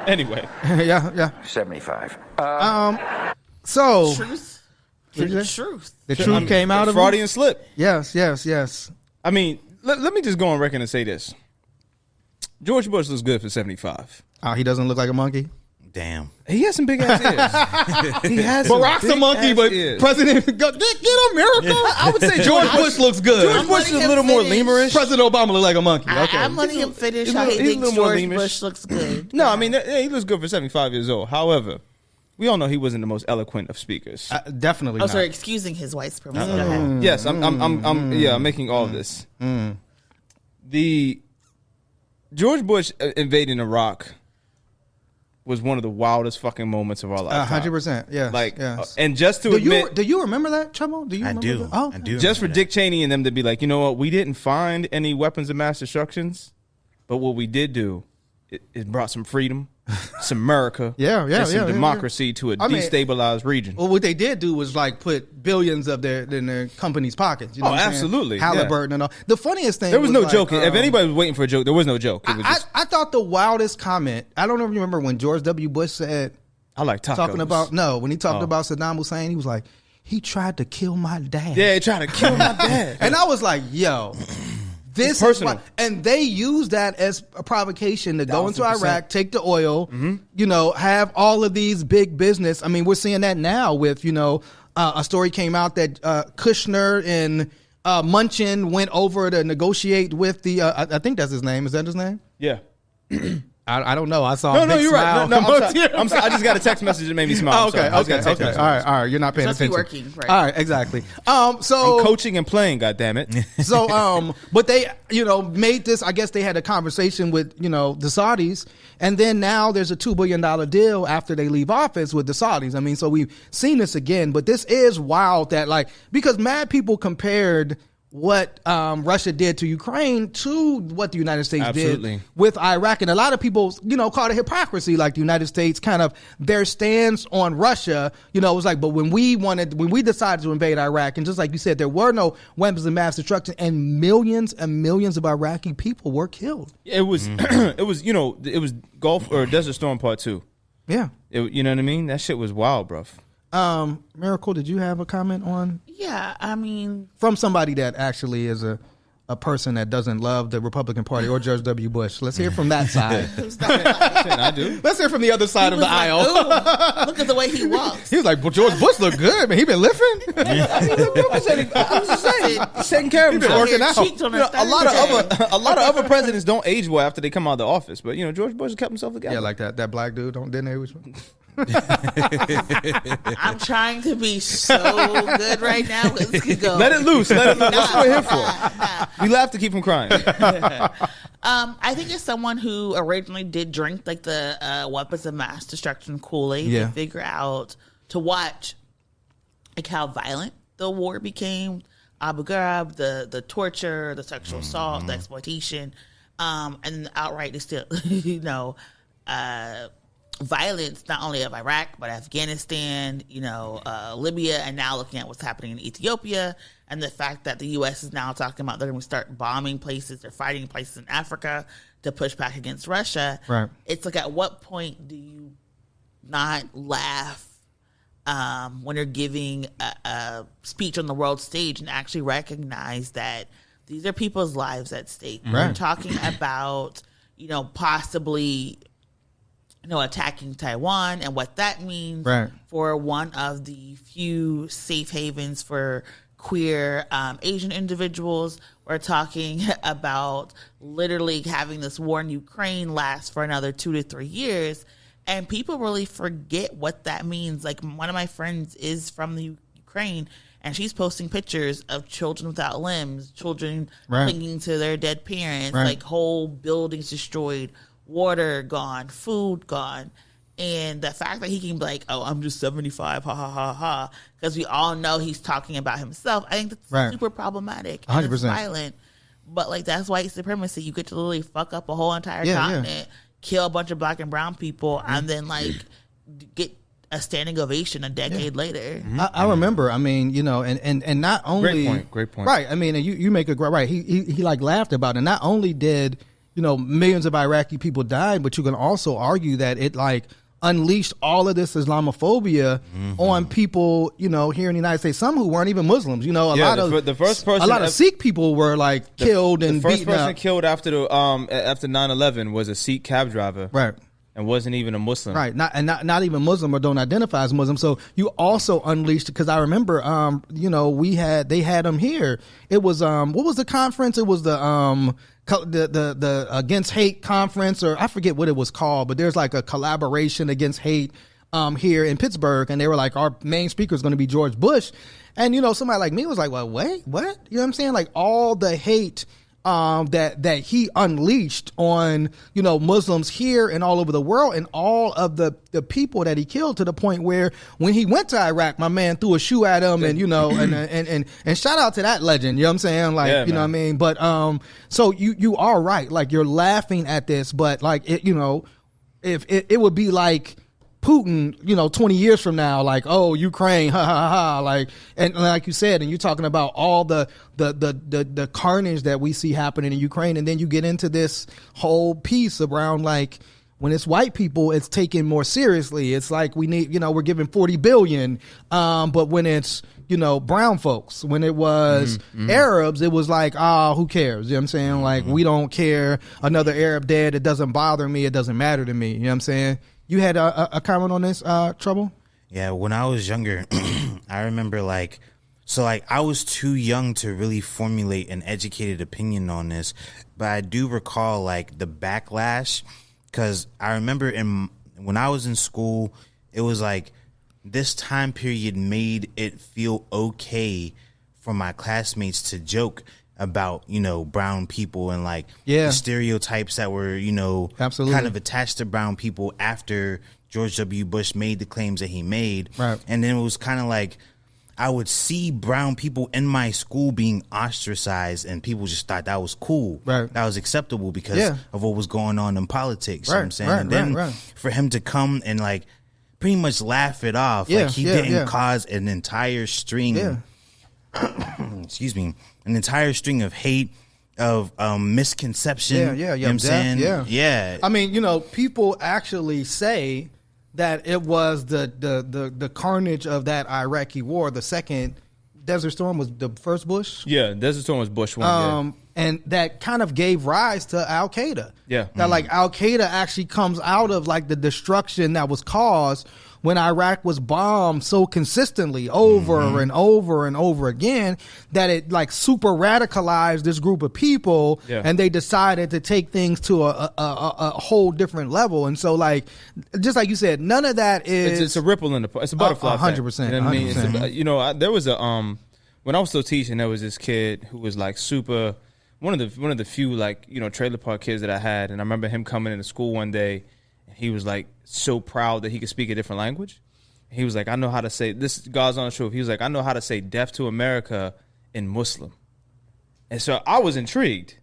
Anyway. Yeah. 75. So. Truth. The truth. The truth came out of Freudian slip. Yes. I mean, let me just go on record and say this. George Bush looks good for 75. He doesn't look like a monkey? Damn. He has some big ass ears. He has Barack's a monkey, but ears. President, get a miracle. I would say George Bush looks good. George Bush is a little more lemurish. President Obama look like a monkey. Okay. I'm letting him finish how he he's a thinks little more George lemurish. Bush looks good. No, I mean, he looks good for 75 years old. However, we all know he wasn't the most eloquent of speakers. Definitely Oh, not. sorry, excusing his white supremacy. Go ahead. Yes, I'm making all of this. The George Bush invading Iraq was one of the wildest fucking moments of our life. 100%. Yes. And just to admit, do you remember that, Chumbo? Do you? I Remember do. That? Oh, I do. just for remember Dick Cheney and them to be like, you know what, we didn't find any weapons of mass destructions, but what we did do, it brought some freedom, some America, and some democracy to a destabilized region. Well, what they did do was like put billions of in their company's pockets. You know what I'm saying? Absolutely. Halliburton and all. The funniest thing There was no like, joke. If anybody was waiting for a joke, there was no joke. It was I thought the wildest comment. I don't even remember when George W. Bush said. I like tacos. Talking about when he talked about Saddam Hussein, he was like, he tried to kill my dad. Yeah, he tried to kill my dad. And I was like, yo. This is personal. And they used that as a provocation to go into Iraq, take the oil, have all of these big business. I mean, we're seeing that now with, a story came out that Kushner and Munchin went over to negotiate with the, I think that's his name. Is that his name? Yeah. I don't know. I saw No, you're right. No, I'm sorry. I just got a text message that made me smile. Okay. All right. You're not paying attention. Working, right. All right, exactly. So I'm coaching and playing. Goddammit. So, but they, made this. I guess they had a conversation with, the Saudis, and then now there's a $2 billion deal after they leave office with the Saudis. I mean, so we've seen this again, but this is wild that because mad people compared what Russia did to Ukraine to what the United States did with Iraq. And a lot of people, called it hypocrisy, like the United States kind of their stance on Russia, was like, but when we decided to invade Iraq, and just like you said, there were no weapons of mass destruction and millions of Iraqi people were killed. It was, it was Gulf or Desert Storm Part 2. Yeah. You know what I mean? That shit was wild, bruv. Miracle, did you have a comment on? Yeah, I mean, from somebody that actually is a person that doesn't love the Republican Party or George W. Bush. Let's hear from that side. I do. Let's hear from the other side of the aisle. Look at the way he walks. He was like, well, George Bush look good, man. He been lifting. I was just saying, he's taking care of himself. Working out. A lot of other presidents don't age well after they come out of the office, but George Bush kept himself together. Yeah, like that black dude didn't age well. I'm trying to be so good right now. Let it loose. That's what we're here for. We laugh to keep from crying. I think as someone who originally did drink the weapons of mass destruction Kool-Aid to figure out, to watch how violent the war became, Abu Ghraib, the torture, the sexual assault, the exploitation, and outright is still, violence not only of Iraq but Afghanistan, Libya, and now looking at what's happening in Ethiopia, and the fact that the U.S. is now talking about they're going to start bombing places or fighting places in Africa to push back against Russia. Right. It's like, at what point do you not laugh when you're giving a speech on the world stage and actually recognize that these are people's lives at stake? Right. We're talking about, possibly attacking Taiwan and what that means for one of the few safe havens for queer Asian individuals. We're talking about literally having this war in Ukraine last for another 2 to 3 years. And people really forget what that means. Like, one of my friends is from the Ukraine, and she's posting pictures of children without limbs, children clinging to their dead parents, like whole buildings destroyed, water gone, food gone. And the fact that he can be like, oh, I'm just 75, ha, ha, ha, ha, because we all know he's talking about himself. I think that's super problematic. 100%. And it's violent. But, like, that's white supremacy. You get to literally fuck up a whole entire continent, kill a bunch of black and brown people, and then, like, get a standing ovation a decade later. I remember, and not only... Great point. Right, you make a great... Right, he like laughed about it. Not only did... millions of Iraqi people died, but you can also argue that it like unleashed all of this Islamophobia on people, here in the United States, some who weren't even Muslims. A lot of Sikh people were like killed and beaten up. The first person killed after 9/11 was a Sikh cab driver. Right. And wasn't even a Muslim. Right. Not even Muslim, or don't identify as Muslim. So you also unleashed, because I remember, they had them here. It was, what was the conference? It was the Against Hate conference, or I forget what it was called, but there's like a collaboration against hate here in Pittsburgh, and they were like, our main speaker is going to be George Bush. And somebody like me was like, well, wait, what? You know what I'm saying? Like, all the hate that he unleashed on Muslims here and all over the world, and all of the people that he killed, to the point where when he went to Iraq, my man threw a shoe at him, and and shout out to that legend, what I'm saying, like, what I mean. But so you are right, like, you're laughing at this, but like it, if it would be like Putin, 20 years from now, like, oh, Ukraine, ha ha ha, like, and like you said, and you're talking about all the carnage that we see happening in Ukraine, and then you get into this whole piece around, like, when it's white people, it's taken more seriously. It's like we need, we're giving 40 billion, but when it's brown folks, when it was Arabs, it was like, who cares? You know what I'm saying? Like, we don't care. Another Arab dead, it doesn't bother me. It doesn't matter to me. You know what I'm saying? You had a comment on this, Trouble? Yeah, when I was younger, I remember I was too young to really formulate an educated opinion on this, but I do recall like the backlash, because I remember when I was in school, it was like this time period made it feel okay for my classmates to joke about, brown people and like the stereotypes that were, absolutely kind of attached to brown people after George W. Bush made the claims that he made. Right. And then it was kind of like I would see brown people in my school being ostracized, and people just thought that was cool. Right. That was acceptable because of what was going on in politics. You know what I'm saying? Right, and then for him to come and like pretty much laugh it off, like he didn't cause an entire string excuse me, an entire string of hate, of misconception. You know what I'm saying? Yeah. I mean, people actually say that it was the carnage of that Iraqi war. The second Desert Storm was the first Bush. Yeah, Desert Storm was Bush one. And that kind of gave rise to Al Qaeda. Yeah. That like Al Qaeda actually comes out of like the destruction that was caused when Iraq was bombed so consistently over and over and over again, that it like super radicalized this group of people, and they decided to take things to a whole different level. And so, like, just like you said, none of that is. It's a ripple in the. It's a butterfly. 100%. You know what I mean? There was a when I was still teaching, there was this kid who was like super. One of the few like trailer park kids that I had, and I remember him coming into school one day. He was like so proud that he could speak a different language. He was like, I know how to say this. God's honest truth. He was like, I know how to say death to America in Muslim. And so I was intrigued.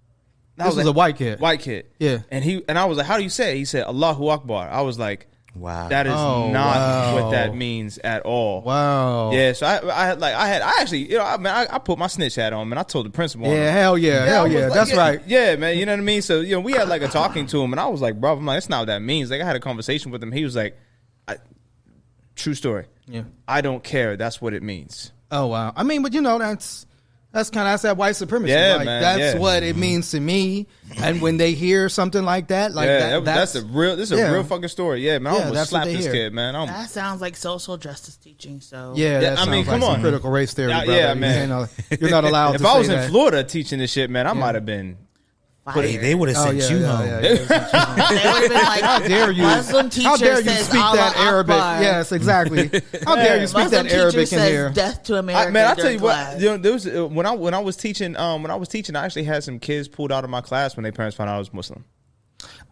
This was a white kid. White kid. Yeah. And I was like, how do you say it? He said, Allahu Akbar. I was like, Wow. that is not what that means at all. Wow. Yeah, so I actually, you know, I put my snitch hat on, man. I told the principal. Yeah, hell yeah. Hell yeah. Like, That's right. Yeah, man. You know what I mean? So, you know, we had like a talking to him, and I was like, bro, I'm like, that's not what that means. Like, I had a conversation with him. He was like, true story. Yeah. I don't care. That's what it means. Oh, wow. I mean, but you know, that's that white supremacy. Yeah, like, man, that's yeah. what it means to me. And when they hear something like that, like that's a real fucking story. Yeah, man. I almost slapped this kid, man. That sounds like social justice teaching. So that I mean, sounds come like on, some critical race theory, brother. Yeah, man. You're not allowed. If to I was say in that. Florida teaching this shit, man, I might have been. Hey, they would have sent you home. They would have been like, how dare you? Muslim teacher How dare you says speak that Allah Arabic? Akbar. Yes, exactly. How dare you speak Muslim that Arabic teacher in says here? Death to America. Man, I tell during you what, class. you know, there was when I was teaching, I actually had some kids pulled out of my class when their parents found out I was Muslim.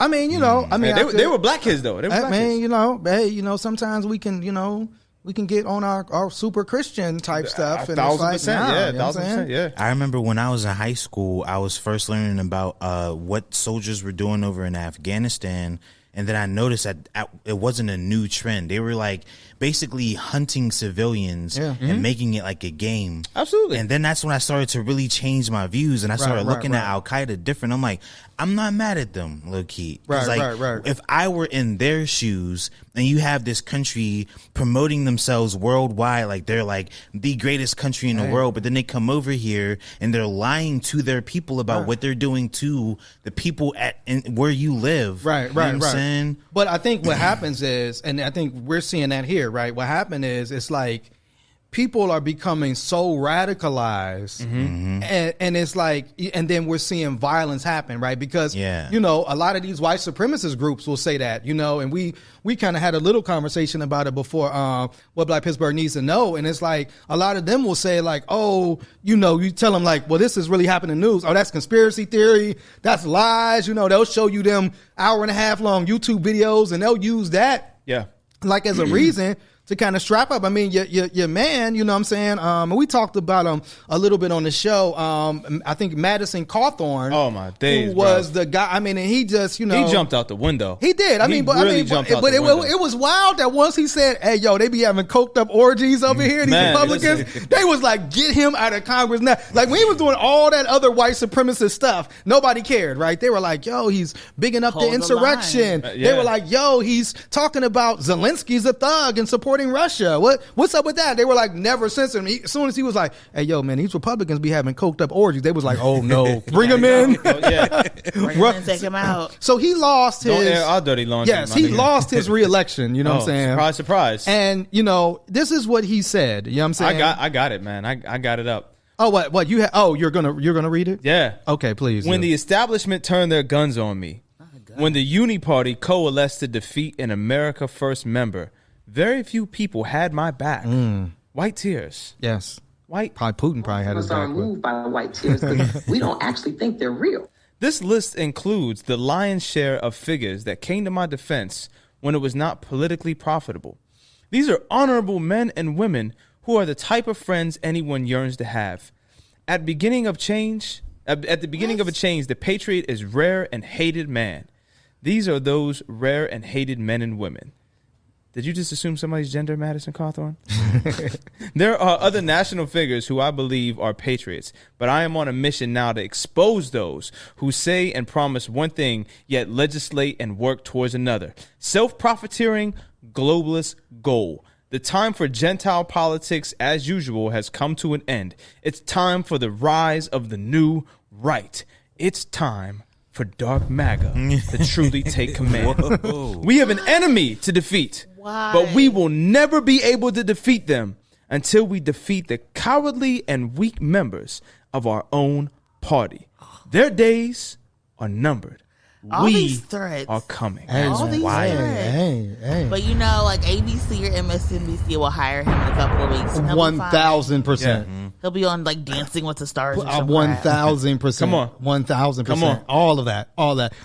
I mean, you know, they were black kids though. They were black kids. you know, hey, you know, sometimes we can get on our super Christian type stuff. And 1,000%, yeah, 1,000%, yeah. I remember when I was in high school, I was first learning about what soldiers were doing over in Afghanistan. And then I noticed that it wasn't a new trend. They were like basically hunting civilians and making it like a game. Absolutely. And then that's when I started to really change my views. And I started looking at Al Qaeda different. I'm like, I'm not mad at them, low key. Right. If I were in their shoes and you have this country promoting themselves worldwide, like they're like the greatest country in the world, but then they come over here and they're lying to their people about what they're doing to the people where you live. Right. You know what I'm saying? But I think what happens is, and I think we're seeing that here, right? What happened is it's like people are becoming so radicalized and it's like, and then we're seeing violence happen, right? Because, you know, a lot of these white supremacist groups will say that, you know, and we kind of had a little conversation about it before, what Black Pittsburgh needs to know. And it's like, a lot of them will say like, oh, you know, you tell them like, well, this is really happening in the news. Oh, that's conspiracy theory. That's lies. You know, they'll show you them hour-and-a-half long YouTube videos and they'll use that like as a reason to kind of strap up. I mean, your man, you know what I'm saying? And we talked about him a little bit on the show. I think Madison Cawthorn. Oh my days, who was the guy. I mean, and he just, you know, he jumped out the window. He did. But it was wild that once he said, "Hey, yo, they be having coked up orgies over here." These Republicans, they was like, "Get him out of Congress now." Like when he was doing all that other white supremacist stuff, nobody cared, right? They were like, "Yo, he's bigging up the insurrection." They were like, "Yo, he's talking about Zelensky's a thug and supporting Russia. What's up with that?" They were like, never censored him. As soon as he was like, "Hey, yo, man, these Republicans be having coked up orgies," they was like, "Oh no, bring him in." Bring him in, take him out. So he lost his. Don't air our dirty laundry. Yes, he lost his reelection. You know what I'm saying? Surprise, surprise. And you know, this is what he said. You know what I'm saying? I got it, man. I got it up. Oh, what you have? Oh, you're gonna read it? Yeah. Okay, please. When the establishment turned their guns on me, when the Uni Party coalesced to defeat an America First member, very few people had my back. White tears. Yes. White. Putin probably had his back. Are moved by white tears because we don't actually think they're real. This list includes the lion's share of figures that came to my defense when it was not politically profitable. These are honorable men and women who are the type of friends anyone yearns to have. At the beginning of a change, the patriot is rare and hated man. These are those rare and hated men and women. Did you just assume somebody's gender, Madison Cawthorn? There are other national figures who I believe are patriots, but I am on a mission now to expose those who say and promise one thing, yet legislate and work towards another. Self-profiteering, globalist goal. The time for Gentile politics, as usual, has come to an end. It's time for the rise of the new right. It's time for Dark MAGA to truly take command. We have an enemy to defeat, but we will never be able to defeat them until we defeat the cowardly and weak members of our own party. Their days are numbered. All these threats are coming. All these threats. But you know, like ABC or MSNBC will hire him in a couple of weeks. 1,000%. He'll be on like Dancing with the Stars. 1,000%. Come on. 1,000%. Come on. All of that.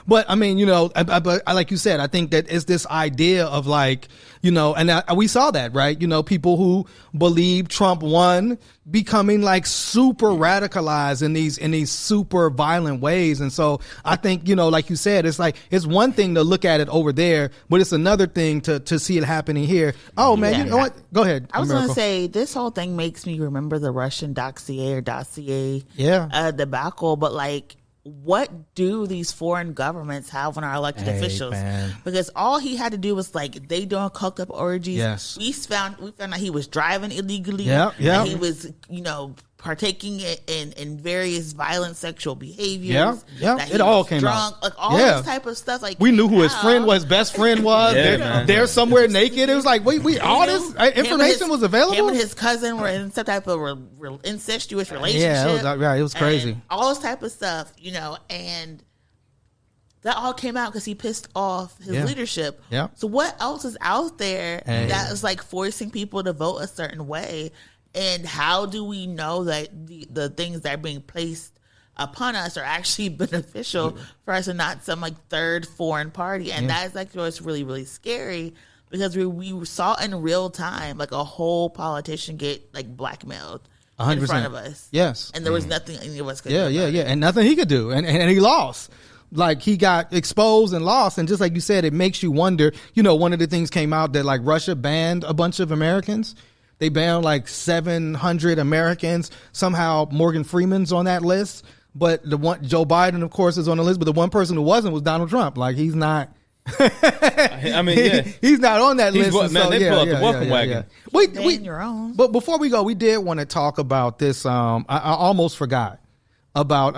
But I mean, you know, but like you said, I think that it's this idea of like, you know, and we saw that, right? You know, people who believe Trump won, becoming like super radicalized in these super violent ways. And so I think, like you said, it's like, it's one thing to look at it over there, but it's another thing to see it happening here. Oh man, you know what? Go ahead. I was going to say, this whole thing makes me remember the Russian dossier debacle, but like, what do these foreign governments have on our elected officials? Man. Because all he had to do was like, they doing cooked up orgies. Yes. We found out he was driving illegally. Yeah. He was, partaking in various violent sexual behaviors. Yeah. It all came drunk, out. like all this type of stuff. Like, we knew who his friend was, best friend was. Yeah, they're somewhere naked. It was like, we all this information was available. Him and his cousin were in some type of incestuous relationship. Yeah, it was crazy. And all this type of stuff, and that all came out because he pissed off his leadership. Yeah. So what else is out there that is like forcing people to vote a certain way? And how do we know that the things that are being placed upon us are actually beneficial for us and not some like third foreign party? And that is like what's really, really scary, because we saw in real time like a whole politician get like blackmailed 100%. in front of us. Yes. And there was nothing any of us could do. Yeah. And nothing he could do. And he lost. Like, he got exposed and lost. And just like you said, it makes you wonder, one of the things came out that like Russia banned a bunch of Americans. They banned like 700 Americans. Somehow Morgan Freeman's on that list. But the one, Joe Biden, of course, is on the list. But the one person who wasn't was Donald Trump. Like, he's not. I mean, he's not on that list. Man, they pull out the welcome wagon. Your own. But before we go, we did want to talk about this. I almost forgot about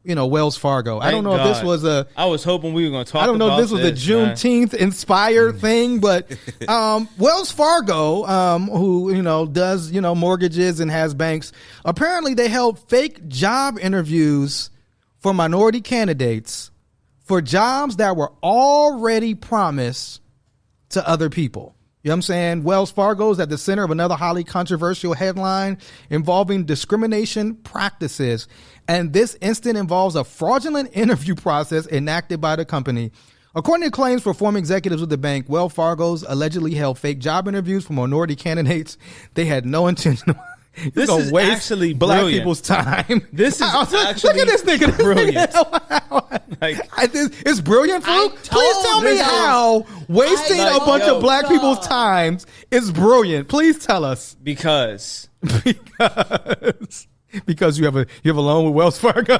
Wells Fargo. I don't know if this was I was hoping we were going to talk. I don't know if this was a Juneteenth inspired thing, but Wells Fargo, who does mortgages and has banks, apparently they held fake job interviews for minority candidates for jobs that were already promised to other people. You know what I'm saying? Wells Fargo is at the center of another highly controversial headline involving discrimination practices. And this incident involves a fraudulent interview process enacted by the company. According to claims from former executives of the bank, Wells Fargo's allegedly held fake job interviews for minority candidates. They had no intention of this is waste actually black brilliant. people's time. This is actually look at this nigga. Brilliant. It's brilliant, Farouk. Please tell me how wasting a bunch of black people's times is brilliant. Please tell us. Because you have a loan with Wells Fargo.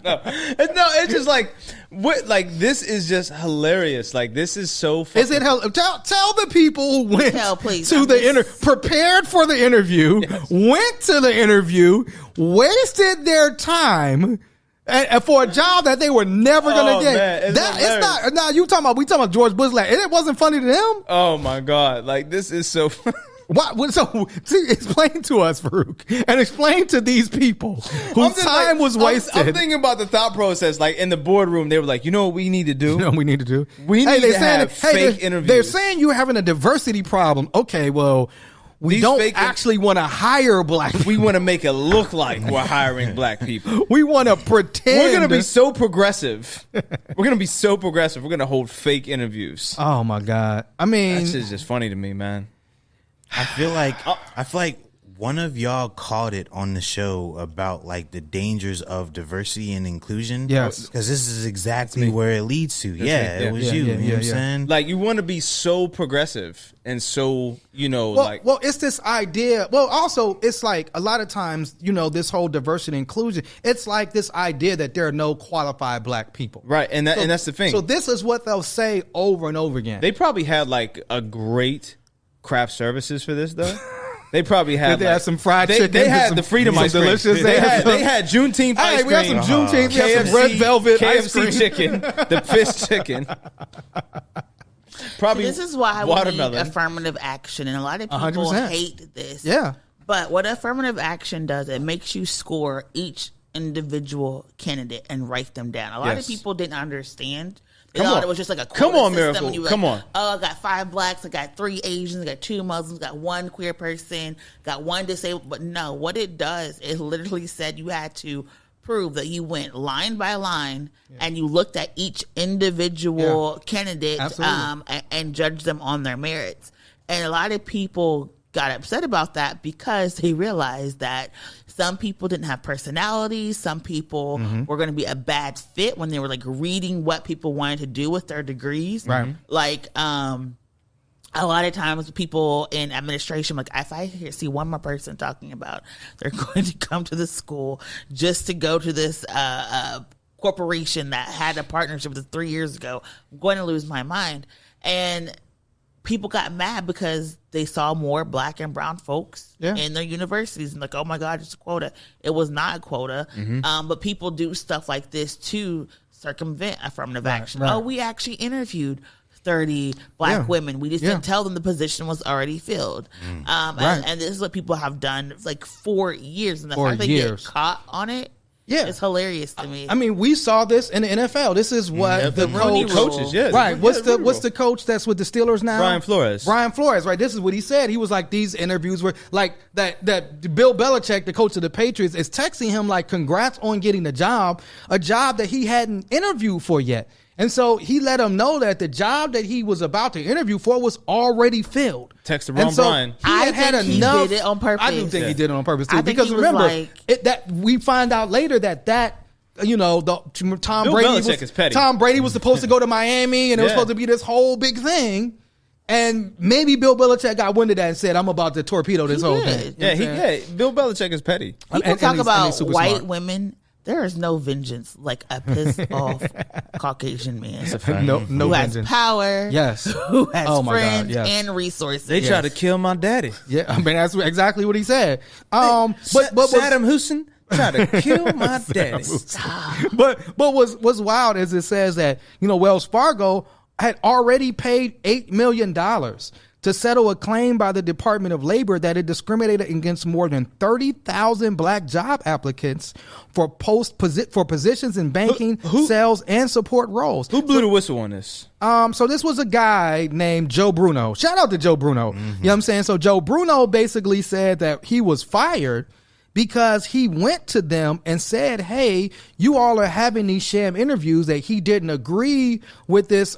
No, it's just like what? Like, this is just hilarious. Like, this is so fucking... Is it hell? Tell the people who went to the prepared for the interview, went to the interview, wasted their time for a job that they were never gonna get. Man, it's not. Now we talking about George Bush. Like, it wasn't funny to them. Oh my God! Like, this is so. What? So explain to us, Farouk, and explain to these people whose time was wasted. I'm thinking about the thought process. Like, in the boardroom, they were like, "You know what we need to do? We need to have fake interviews." They're saying you're having a diversity problem. Okay, well, we don't actually want to hire black people. We want to make it look like we're hiring black people. We want to pretend. We're going to be so progressive. We're going to be so progressive. We're going to hold fake interviews. Oh my God! I mean, that's just funny to me, man. I feel like one of y'all called it on the show about like the dangers of diversity and inclusion. Yes, because this is exactly where it leads to. It was you. You know what I'm saying? Like, you want to be so progressive and so well, it's this idea. Well, also it's like a lot of times this whole diversity and inclusion. It's like this idea that there are no qualified black people, right? And that's the thing. So this is what they'll say over and over again. They probably had like a great craft services for this though. They probably had. They had some fried chicken. They had the freedom ice cream. Delicious. They had Juneteenth ice cream. We had some Juneteenth. We had some red velvet ice cream. KFC chicken. The fish chicken. Probably. This is why watermelon. We need affirmative action, and a lot of people 100%. hate this. Yeah. But what affirmative action does, it makes you score each individual candidate and write them down. A lot of people didn't understand. They thought it was just like a quota Come on, system. Miracle. Come on. Oh, I got 5 blacks, I got 3 Asians, I got 2 Muslims, got 1 queer person, got 1 disabled. But no, what it does, it literally said you had to prove that you went line by line and you looked at each individual candidate and judged them on their merits. And a lot of people got upset about that because they realized that some people didn't have personalities. Some people were going to be a bad fit when they were like reading what people wanted to do with their degrees. Right. Like, a lot of times people in administration, like if I see one more person talking about they're going to come to this school just to go to this corporation that had a partnership with us 3 years ago, I'm going to lose my mind. And people got mad because they saw more black and brown folks in their universities and like, oh my God, it's a quota. It was not a quota. But people do stuff like this to circumvent affirmative action. Right. Oh, we actually interviewed 30 black women. We just didn't tell them the position was already filled. And this is what people have done like 4 years. And the fact they get caught on it, it's hilarious to me. I mean, we saw this in the NFL. This is what the coaches, right. What's the coach that's with the Steelers now? Brian Flores, right? This is what he said. He was like, these interviews were like that Bill Belichick, the coach of the Patriots, is texting him like, congrats on getting the job, a job that he hadn't interviewed for yet. And so he let him know that the job that he was about to interview for was already filled. Text the wrong Brian. I think he did it on purpose. I do think he did it on purpose too. I think because he was remember, like, that we find out later that you know, Tom Bill Brady Belichick is petty. Tom Brady was supposed to go to Miami, and it was supposed to be this whole big thing. And maybe Bill Belichick got wind of that and said, "I'm about to torpedo this whole thing." Bill Belichick is petty. People talk about white women. There is no vengeance like a pissed off Caucasian man. No who vengeance. Has power. Yes. Who has friends yes. and resources. They tried to kill my daddy. Yeah, I mean that's exactly what he said. But Saddam Hussein tried to kill my daddy. but what's wild is it says that, you know, Wells Fargo had already paid $8 million to settle a claim by the Department of Labor that it discriminated against more than 30,000 black job applicants for positions in banking, sales, and support roles. Who blew the whistle on this? So this was a guy named Joe Bruno. Shout out to Joe Bruno. You know what I'm saying? So Joe Bruno basically said that he was fired because he went to them and said, hey, you all are having these sham interviews, that he didn't agree with this.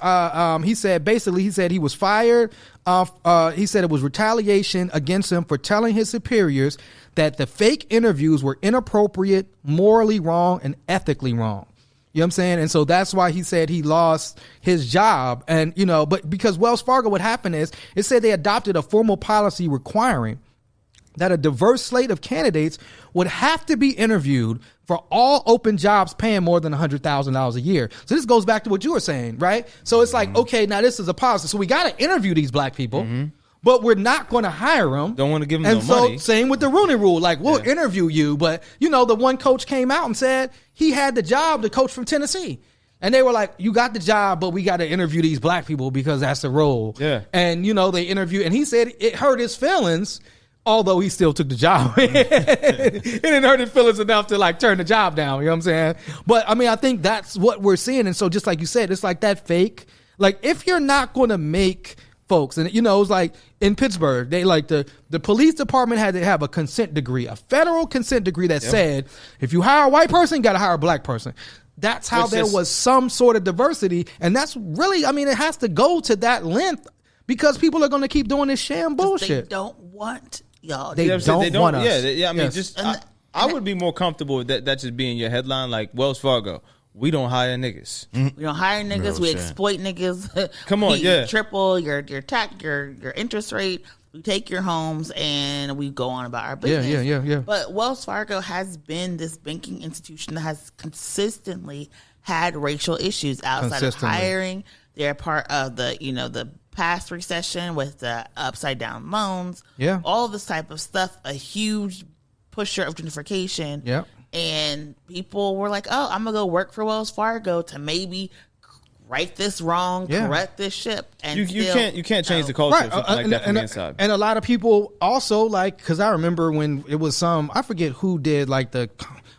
He said he was fired. He said it was retaliation against him for telling his superiors that the fake interviews were inappropriate, morally wrong, and ethically wrong. You know what I'm saying? And so that's why he said he lost his job. And, you know, but because Wells Fargo, what happened is it said they adopted a formal policy requiring that a diverse slate of candidates would have to be interviewed for all open jobs paying more than $100,000 a year. So this goes back to what you were saying, right? So it's like, okay, now this is a policy. So we got to interview these black people, but we're not going to hire them. Don't want to give them and no money. Same with the Rooney Rule. Like, we'll interview you, but, you know, the one coach came out and said he had the job, the coach from Tennessee. And they were like, you got the job, but we got to interview these black people because that's the role. Yeah. And, you know, they interviewed, and he said it hurt his feelings, although he still took the job. It didn't hurt his feelings enough to like turn the job down. You know what I'm saying? But I mean, I think that's what we're seeing. And so just like you said, it's like that fake, like if you're not going to make folks, and you know, it's like in Pittsburgh, they like the police department had to have a consent decree, a federal consent decree that said, if you hire a white person, you got to hire a black person. That's how there was some sort of diversity. And that's really, I mean, it has to go to that length because people are going to keep doing this sham bullshit. They don't want y'all. They don't want us. Yeah, I mean, just I would be more comfortable with that just being your headline, like Wells Fargo. We don't hire niggas. We don't hire niggas. We exploit niggas. Come on, we triple your tax, your interest rate. We take your homes and we go on about our business. Yeah. But Wells Fargo has been this banking institution that has consistently had racial issues outside of hiring. They're part of the past recession with the upside down loans. Yeah. All this type of stuff, a huge pusher of gentrification. Yeah. And people were like, oh, I'm going to go work for Wells Fargo to maybe right this wrong, correct this ship. And you can't change the culture like that from the inside. And a lot of people also like, because I remember when it was I forget who did like the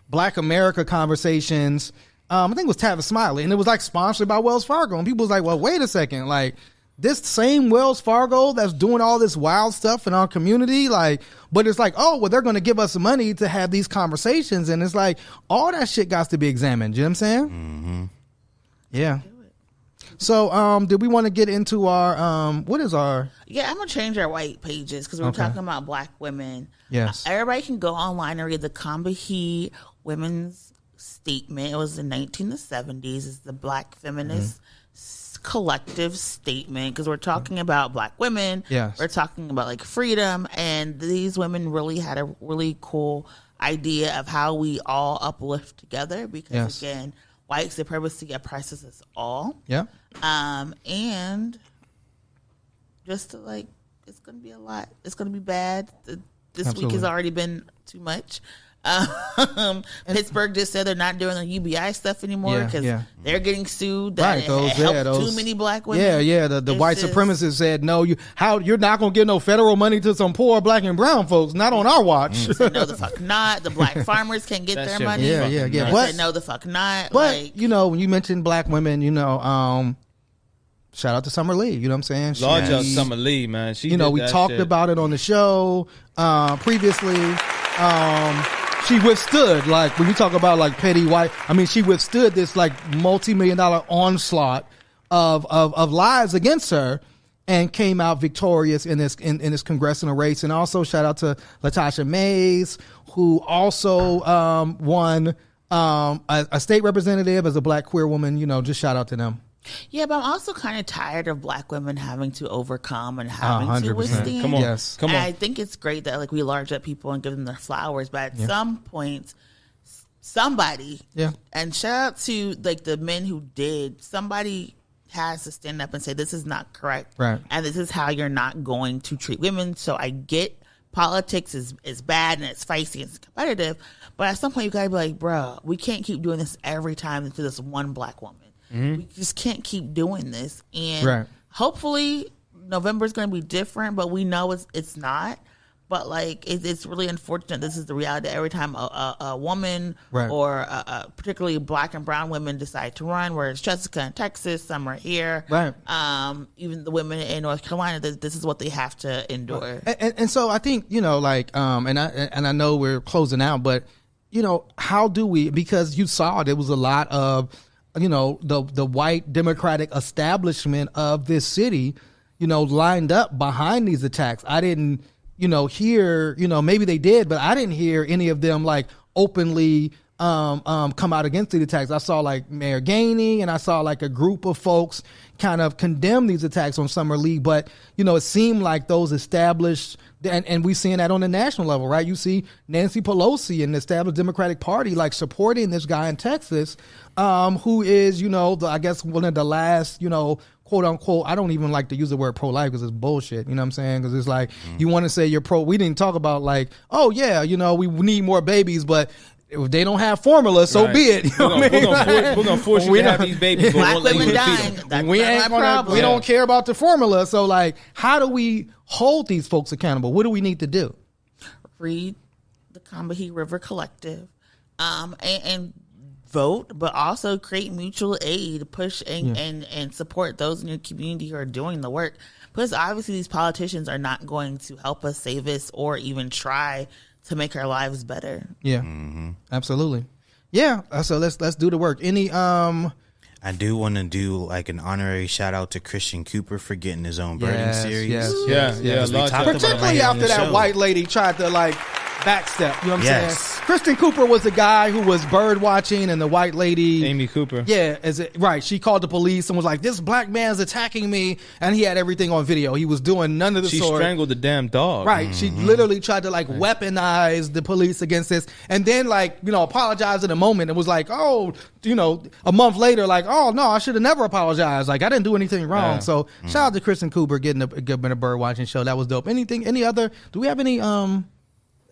Black America conversations. I think it was Tavis Smiley, and it was like sponsored by Wells Fargo. And people was like, well, wait a second, like this same Wells Fargo that's doing all this wild stuff in our community, like, but it's like, oh, well, they're going to give us money to have these conversations. And it's like, all that shit got to be examined. You know what I'm saying? Mm-hmm. Yeah. So, did we want to get into our what is our? Yeah, I'm gonna change our white pages because we're talking about Black women. Yes, everybody can go online and read the Combahee Women's Statement. It was in 1970s. It's the Black feminist collective statement because we're talking about Black women. Yes, we're talking about like freedom, and these women really had a really cool idea of how we all uplift together. Because again, white supremacy oppresses us all. Yeah. And just to like, it's going to be a lot. It's going to be bad. This week has already been too much. Pittsburgh just said they're not doing the UBI stuff anymore because they're getting sued. That helped too many Black women. The white supremacists said no. You're not going to give no federal money to some poor Black and brown folks. Not on our watch. No, the fuck not. The Black farmers can get their money. Yeah. But no, the fuck not. But when you mention Black women, shout out to Summer Lee. You know what I'm saying? Large up Summer Lee, man. We talked about it on the show previously. She withstood, like, when you talk about, like, petty white, I mean, she withstood this, like, multi-million-dollar onslaught of lies against her and came out victorious in this congressional race. And also shout out to Latasha Mays, who also won a state representative as a Black queer woman. Just shout out to them. Yeah, but I'm also kind of tired of Black women having to overcome and having to withstand. Come on. Yes. Come on. I think it's great that like we large up people and give them their flowers, but at some point, somebody, and shout out to like the men who did, somebody has to stand up and say this is not correct, right? And this is how you're not going to treat women. So I get politics is bad and it's feisty and it's competitive, but at some point you gotta be like, bro, we can't keep doing this every time to this one Black woman. We just can't keep doing this, and hopefully November is going to be different. But we know it's not. But like it's really unfortunate. This is the reality. Every time a woman or particularly Black and brown women decide to run, where it's Jessica in Texas, some are here, even the women in North Carolina, this is what they have to endure. And so I think and I know we're closing out, but how do we? Because you saw there was a lot of the white Democratic establishment of this city, lined up behind these attacks. I didn't, hear, maybe they did, but I didn't hear any of them like openly come out against the attacks. I saw like Mayor Gainey and I saw like a group of folks kind of condemn these attacks on Summer Lee, but it seemed like those established, and we're seeing that on the national level, right? You see Nancy Pelosi and the established Democratic Party like supporting this guy in Texas, who is, I guess one of the last, quote unquote, I don't even like to use the word pro-life because it's bullshit, you know what I'm saying? Because it's like, you want to say you're pro, we didn't talk about like, oh yeah, we need more babies, but if they don't have formula, so be it. We're gonna force you to have these babies. Black women dying. That's we not my problem. We don't care about the formula. So like, how do we hold these folks accountable? What do we need to do? Read the Combahee River Collective, and vote, but also create mutual aid, push and support those in your community who are doing the work. Because obviously these politicians are not going to help us save us or even try to make our lives better. Yeah, absolutely. Yeah, so let's do the work. Any I do want to do like an honorary shout out to Christian Cooper for getting his own birding series. Particularly after that white lady tried to like backstep. You know what I'm saying? Kristen Cooper was the guy who was bird watching, and the white lady, Amy Cooper. Yeah, she called the police and was like, "This Black man's attacking me," and he had everything on video. He was doing none of the sort. She strangled the damn dog. Right. She literally tried to like weaponize the police against this, and then like apologized in a moment and was like, "Oh, a month later, like, oh no, I should have never apologized. Like I didn't do anything wrong." So shout out to Kristen Cooper getting a bird watching show. That was dope. Any other? Do we have any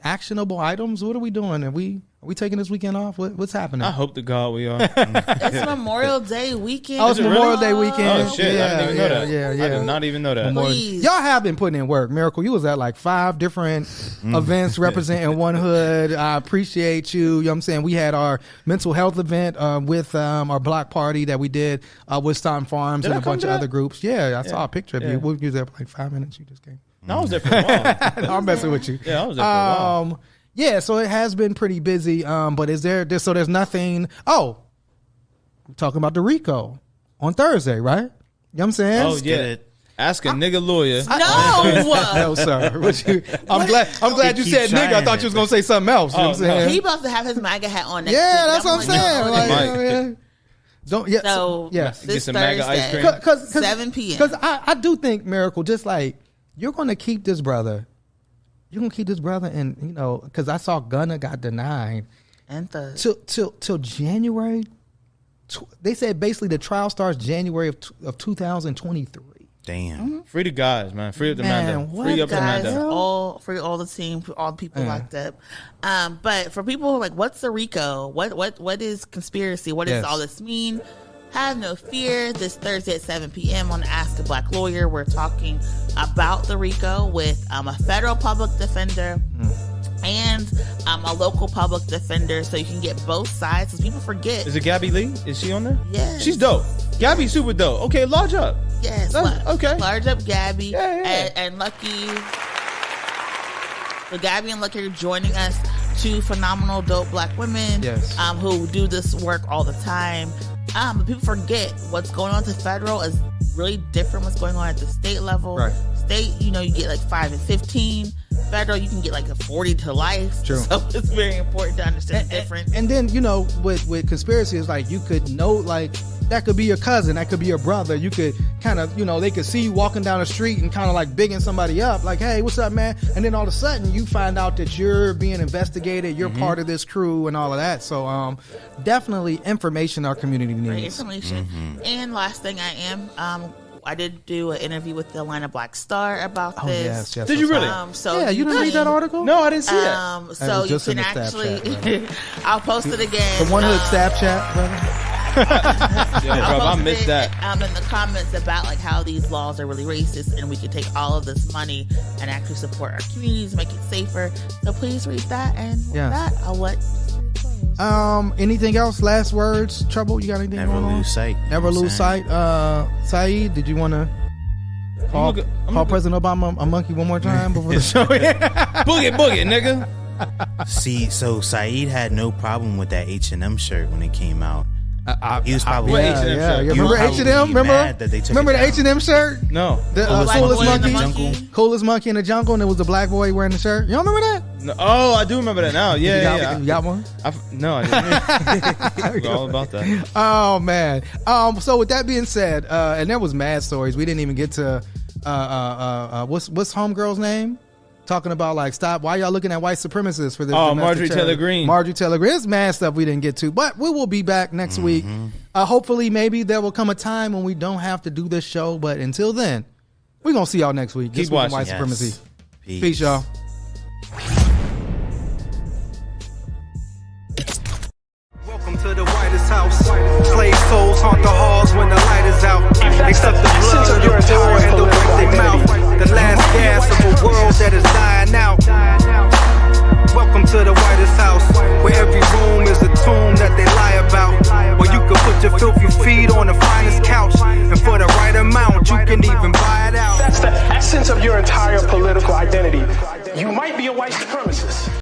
actionable items? What are we doing? Are we taking this weekend off? What's happening? I hope to God we are. It's Memorial Day weekend. Oh, it's Memorial Day weekend. Oh shit! I didn't even know that. Yeah. I did not even know that. Y'all have been putting in work. Miracle, you was at like 5 different events representing one hood. I appreciate you. You know what I'm saying? We had our mental health event with our block party that we did with Staunton Farms and a bunch of other groups. Yeah, I saw a picture of you. We was there for like 5 minutes. You just came. No, I was there for a while. No, I'm messing with you. Yeah, I was there for a while. Yeah, so it has been pretty busy. But is there's nothing? Oh, we're talking about the RICO on Thursday, right? You know what I'm saying? Oh yeah. Ask a nigga lawyer. No, sir. I'm glad you said nigga. I thought you was gonna say something else. You know what I'm saying? He about to have his MAGA hat on next week. That's what I'm saying. Like, Mike. Don't this Get some MAGA ice Thursday, cream. Cause 7 p.m. Because I do think, Miracle, just like you're gonna keep this brother. You're gonna keep this brother, and because I saw Gunna got denied and till January. They said basically the trial starts January of 2023. Damn. Free the guys, man. Free up the man. Free up the guys, man. free all the team, all the people locked up. But for people who are like, what's the RICO? What is conspiracy? What does all this mean? Have no fear. This Thursday at 7 p.m. on Ask a Black Lawyer, we're talking about the RICO with a federal public defender and a local public defender, so you can get both sides. Because people forget. Is it Gabby Lee? Is she on there? Yes. She's dope. Gabby's super dope. Okay, large up. Yes. Okay. Large up Gabby. Yeah. And Lucky. So Gabby and Lucky are joining us, two phenomenal, dope black women who do this work all the time. But people forget what's going on at the federal is really different what's going on at the state level. Right. State, you get like 5 and 15. Federal, you can get like a 40 to life. True. So it's very important to understand the difference. And then, with conspiracy, it's like you could know, like, that could be your cousin, that could be your brother. You could kind of, they could see you walking down the street and kind of like bigging somebody up, like, hey, what's up, man? And then all of a sudden you find out that you're being investigated, you're part of this crew and all of that. So definitely information our community needs. Information. And last thing I did do an interview with the Atlanta Black Star about this. Did you really? You didn't read that article? No, I didn't see it. So you can actually, I'll post it again. The one hood Snapchat, brother. I missed that. In the comments about like how these laws are really racist, and we can take all of this money and actually support our communities, make it safer. So please read that, and with that, I'll let. Anything else? Last words? Trouble? You got anything Never going on? lose sight. Never lose sight. Saeed, did you want to call President Obama a monkey one more time before the show? Boogie, nigga. See, so Saeed had no problem with that H&M shirt when it came out. He was probably remember H&M? Remember the H&M shirt? No. The coolest monkey in the jungle, and it was the black boy wearing the shirt. You don't remember that? No. Oh, I do remember that now. Yeah, You got one? No, I didn't. All about that. Oh man. So with that being said, and there was mad stories. We didn't even get to what's homegirl's name? Talking about like, stop, why y'all looking at white supremacists for this? Marjorie Taylor Greene. Marjorie Taylor Greene. It's mad stuff we didn't get to, but we will be back next week. Hopefully, maybe there will come a time when we don't have to do this show, but until then, we're going to see y'all next week. Keep watching. White Supremacy. Peace, y'all. Welcome to the whitest house. Slave souls haunt the halls when the light is out. Except the blood of the poor and the way they mouth. The last gas of a world that is dying out. Welcome to the whitest house, where every room is a tomb that they lie about. Where you can put your filthy feet on the finest couch, and for the right amount, you can even buy it out. That's the essence of your entire political identity. You might be a white supremacist.